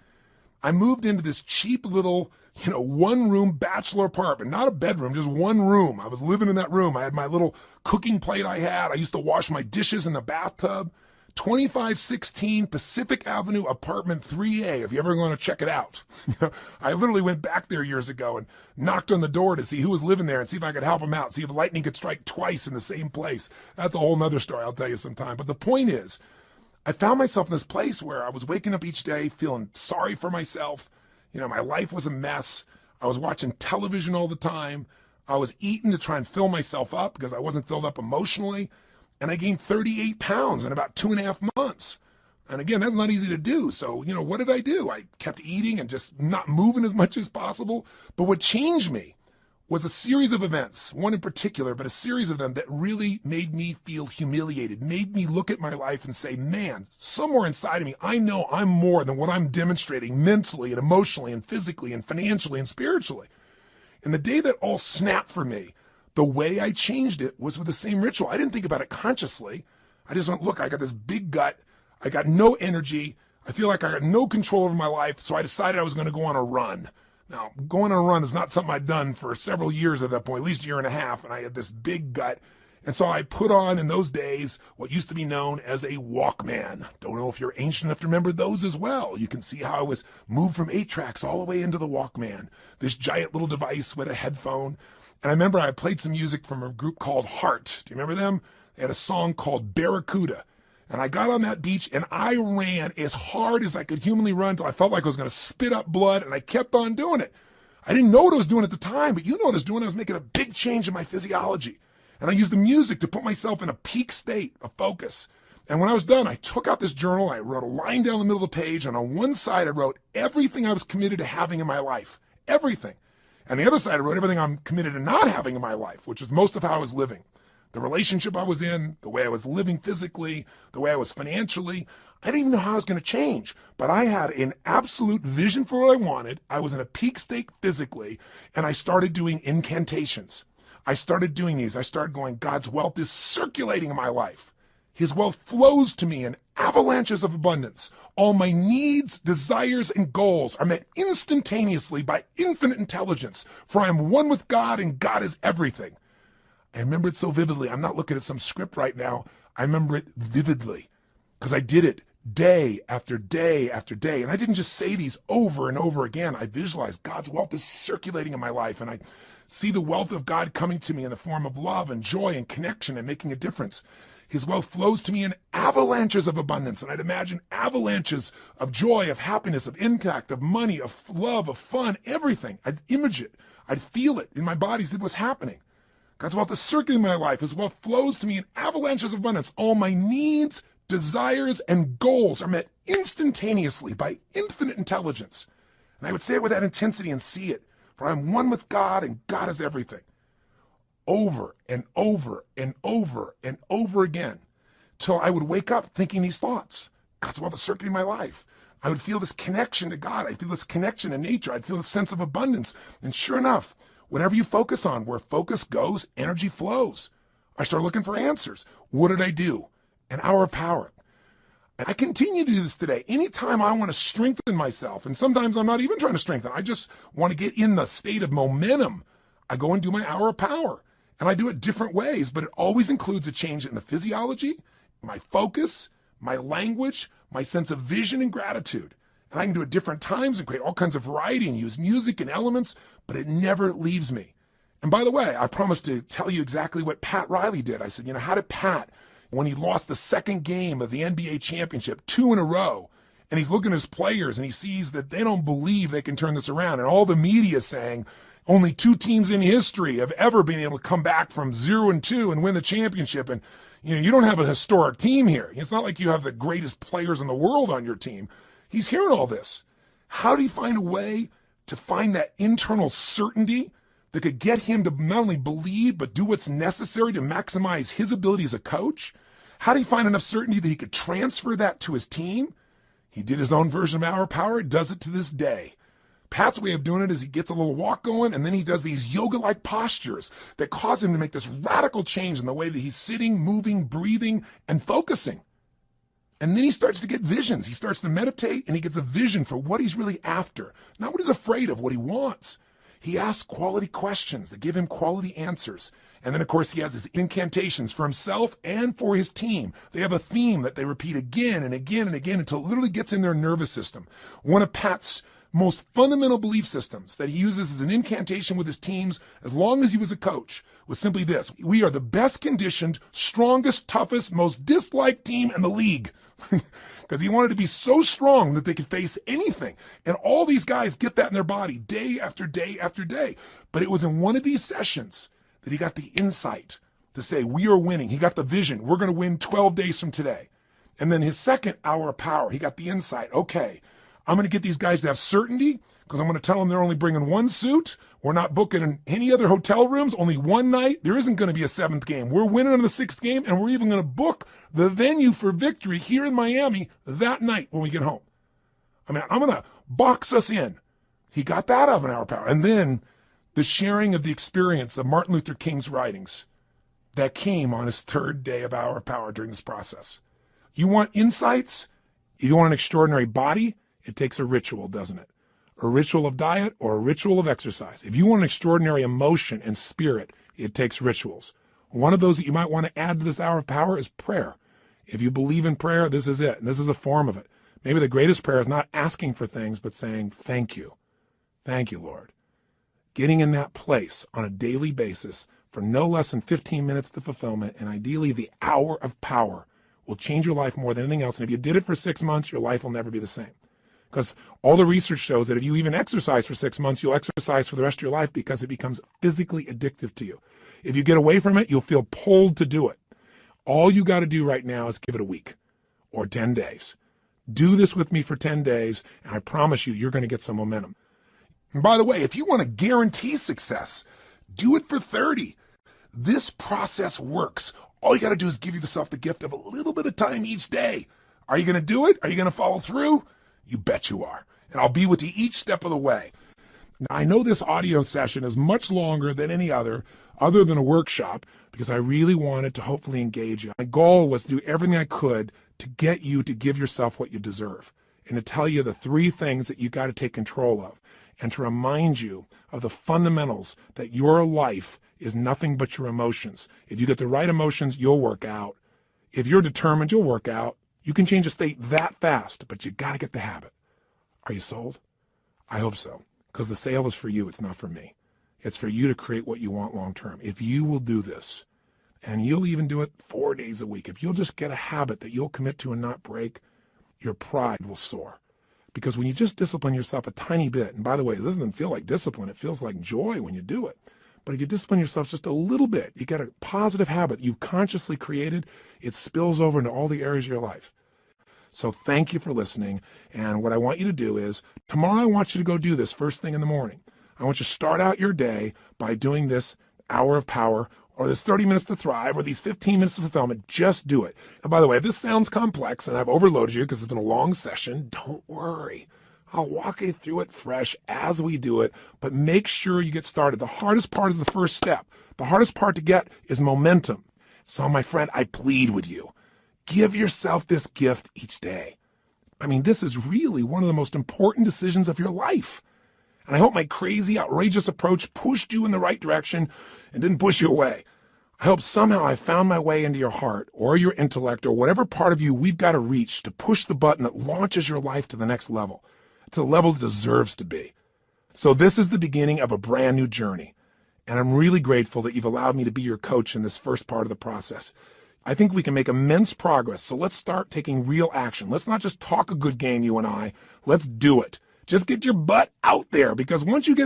I moved into this cheap little, one-room bachelor apartment, not a bedroom, just one room. I was living in that room. I had my little cooking plate I had. I used to wash my dishes in the bathtub. 2516 Pacific Avenue, apartment 3A, if you ever want to check it out. I literally went back there years ago and knocked on the door to see who was living there and see if I could help them out, see if lightning could strike twice in the same place. That's a whole nother story I'll tell you sometime. But the point is, I found myself in this place where I was waking up each day feeling sorry for myself. My life was a mess. I was watching television all the time. I was eating to try and fill myself up because I wasn't filled up emotionally. And I gained 38 pounds in about 2.5 months. And again, that's not easy to do. So, what did I do? I kept eating and just not moving as much as possible. But what changed me was a series of events, one in particular, but a series of them that really made me feel humiliated, made me look at my life and say, man, somewhere inside of me, I know I'm more than what I'm demonstrating mentally and emotionally and physically and financially and spiritually. And the day that all snapped for me, the way I changed it was with the same ritual. I didn't think about it consciously. I just went, look, I got this big gut. I got no energy. I feel like I got no control over my life. So I decided I was going to go on a run. Now, going on a run is not something I'd done for several years at that point, at least a year and a half. And I had this big gut. And so I put on in those days what used to be known as a Walkman. Don't know if you're ancient enough to remember those as well. You can see how I was moved from 8 tracks all the way into the Walkman, this giant little device with a headphone. And I remember I played some music from a group called Heart. Do you remember them? They had a song called Barracuda. And I got on that beach and I ran as hard as I could humanly run until I felt like I was going to spit up blood, and I kept on doing it. I didn't know what I was doing at the time, but you know what I was doing. I was making a big change in my physiology. And I used the music to put myself in a peak state of focus. And when I was done, I took out this journal, I wrote a line down the middle of the page, and on one side I wrote everything I was committed to having in my life. Everything. And the other side, I wrote everything I'm committed to not having in my life, which is most of how I was living. The relationship I was in, the way I was living physically, the way I was financially. I didn't even know how I was going to change, but I had an absolute vision for what I wanted. I was in a peak state physically, and I started doing incantations. I started doing these. I started going, God's wealth is circulating in my life. His wealth flows to me in avalanches of abundance. All my needs, desires, and goals are met instantaneously by infinite intelligence, for I am one with God, and God is everything. I remember it so vividly. I'm not looking at some script right now. I remember it vividly because I did it day after day after day. And I didn't just say these over and over again. I visualized God's wealth is circulating in my life, and I see the wealth of God coming to me in the form of love and joy and connection and making a difference. His wealth flows to me in avalanches of abundance. And I'd imagine avalanches of joy, of happiness, of impact, of money, of love, of fun, everything. I'd image it. I'd feel it in my body as it was happening. God's wealth is circulating in my life. His wealth flows to me in avalanches of abundance. All my needs, desires, and goals are met instantaneously by infinite intelligence. And I would say it with that intensity and see it. For I am one with God, and God is everything. Over and over and over and over again, till I would wake up thinking these thoughts. God's wealth is circulating in my life. I would feel this connection to God. I'd feel this connection to nature. I'd feel this sense of abundance. And sure enough, whatever you focus on, where focus goes, energy flows. I started looking for answers. What did I do? An hour of power. And I continue to do this today. Anytime I want to strengthen myself, and sometimes I'm not even trying to strengthen, I just want to get in the state of momentum, I go and do my hour of power. And I do it different ways, but it always includes a change in the physiology, my focus, my language, my sense of vision and gratitude. And I can do it different times and create all kinds of variety and use music and elements, but it never leaves me. And by the way, I promised to tell you exactly what Pat Riley did. I said, how did Pat, when he lost the second game of the NBA championship, 2 in a row, and he's looking at his players and he sees that they don't believe they can turn this around, and all the media is saying, Only 2 teams in history have ever been able to come back from 0-2 and win the championship. And you don't have a historic team here. It's not like you have the greatest players in the world on your team. He's hearing all this. How do you find a way to find that internal certainty that could get him to not only believe, but do what's necessary to maximize his ability as a coach? How do you find enough certainty that he could transfer that to his team? He did his own version of Hour of Power, does it to this day. Pat's way of doing it is he gets a little walk going, and then he does these yoga-like postures that cause him to make this radical change in the way that he's sitting, moving, breathing, and focusing. And then he starts to get visions. He starts to meditate, and he gets a vision for what he's really after, not what he's afraid of, what he wants. He asks quality questions that give him quality answers. And then, of course, he has his incantations for himself and for his team. They have a theme that they repeat again and again and again until it literally gets in their nervous system. One of Pat's most fundamental belief systems that he uses as an incantation with his teams as long as he was a coach was simply this: we are the best conditioned, strongest, toughest, most disliked team in the league. Because he wanted to be so strong that they could face anything. And all these guys get that in their body day after day after day. But it was in one of these sessions that he got the insight to say, we are winning. He got the vision. We're going to win 12 days from today. And then his second hour of power, he got the insight. Okay, I'm going to get these guys to have certainty because I'm going to tell them they're only bringing 1 suit. We're not booking in any other hotel rooms, only 1 night. There isn't going to be a 7th game. We're winning on the 6th game, and we're even going to book the venue for victory here in Miami that night when we get home. I mean, I'm going to box us in. He got that out of an hour of power. And then the sharing of the experience of Martin Luther King's writings that came on his 3rd day of hour of power during this process. You want insights? If you want an extraordinary body, it takes a ritual, doesn't it? A ritual of diet or a ritual of exercise. If you want an extraordinary emotion and spirit, it takes rituals. One of those that you might want to add to this hour of power is prayer. If you believe in prayer, this is it. And this is a form of it. Maybe the greatest prayer is not asking for things, but saying, thank you. Thank you, Lord. Getting in that place on a daily basis for no less than 15 minutes to fulfillment, and ideally the hour of power, will change your life more than anything else. And if you did it for 6 months, your life will never be the same. Because all the research shows that if you even exercise for 6 months, you'll exercise for the rest of your life because it becomes physically addictive to you. If you get away from it, you'll feel pulled to do it. All you got to do right now is give it a week or 10 days. Do this with me for 10 days, and I promise you, you're going to get some momentum. And by the way, if you want to guarantee success, do it for 30. This process works. All you got to do is give yourself the gift of a little bit of time each day. Are you going to do it? Are you going to follow through? You bet you are. And I'll be with you each step of the way. Now, I know this audio session is much longer than any other than a workshop, because I really wanted to hopefully engage you. My goal was to do everything I could to get you to give yourself what you deserve and to tell you the 3 things that you got to take control of and to remind you of the fundamentals that your life is nothing but your emotions. If you get the right emotions, you'll work out. If you're determined, you'll work out. You can change a state that fast, but you got to get the habit. Are you sold? I hope so, because the sale is for you. It's not for me. It's for you to create what you want long term. If you will do this, and you'll even do it 4 days a week, if you'll just get a habit that you'll commit to and not break, your pride will soar. Because when you just discipline yourself a tiny bit, and by the way, this doesn't feel like discipline. It feels like joy when you do it. But if you discipline yourself just a little bit, you get a positive habit you've consciously created, it spills over into all the areas of your life. So thank you for listening. And what I want you to do is, tomorrow I want you to go do this first thing in the morning. I want you to start out your day by doing this hour of power, or this 30 minutes to thrive, or these 15 minutes of fulfillment. Just do it. And by the way, if this sounds complex and I've overloaded you because it's been a long session, don't worry. I'll walk you through it fresh as we do it, but make sure you get started. The hardest part is the first step. The hardest part to get is momentum. So my friend, I plead with you. Give yourself this gift each day. I mean, this is really one of the most important decisions of your life. And I hope my crazy, outrageous approach pushed you in the right direction and didn't push you away. I hope somehow I found my way into your heart or your intellect or whatever part of you we've got to reach to push the button that launches your life to the next level, to the level it deserves to be. So this is the beginning of a brand new journey. And I'm really grateful that you've allowed me to be your coach in this first part of the process. I think we can make immense progress. So let's start taking real action. Let's not just talk a good game, you and I. Let's do it. Just get your butt out there, because once you get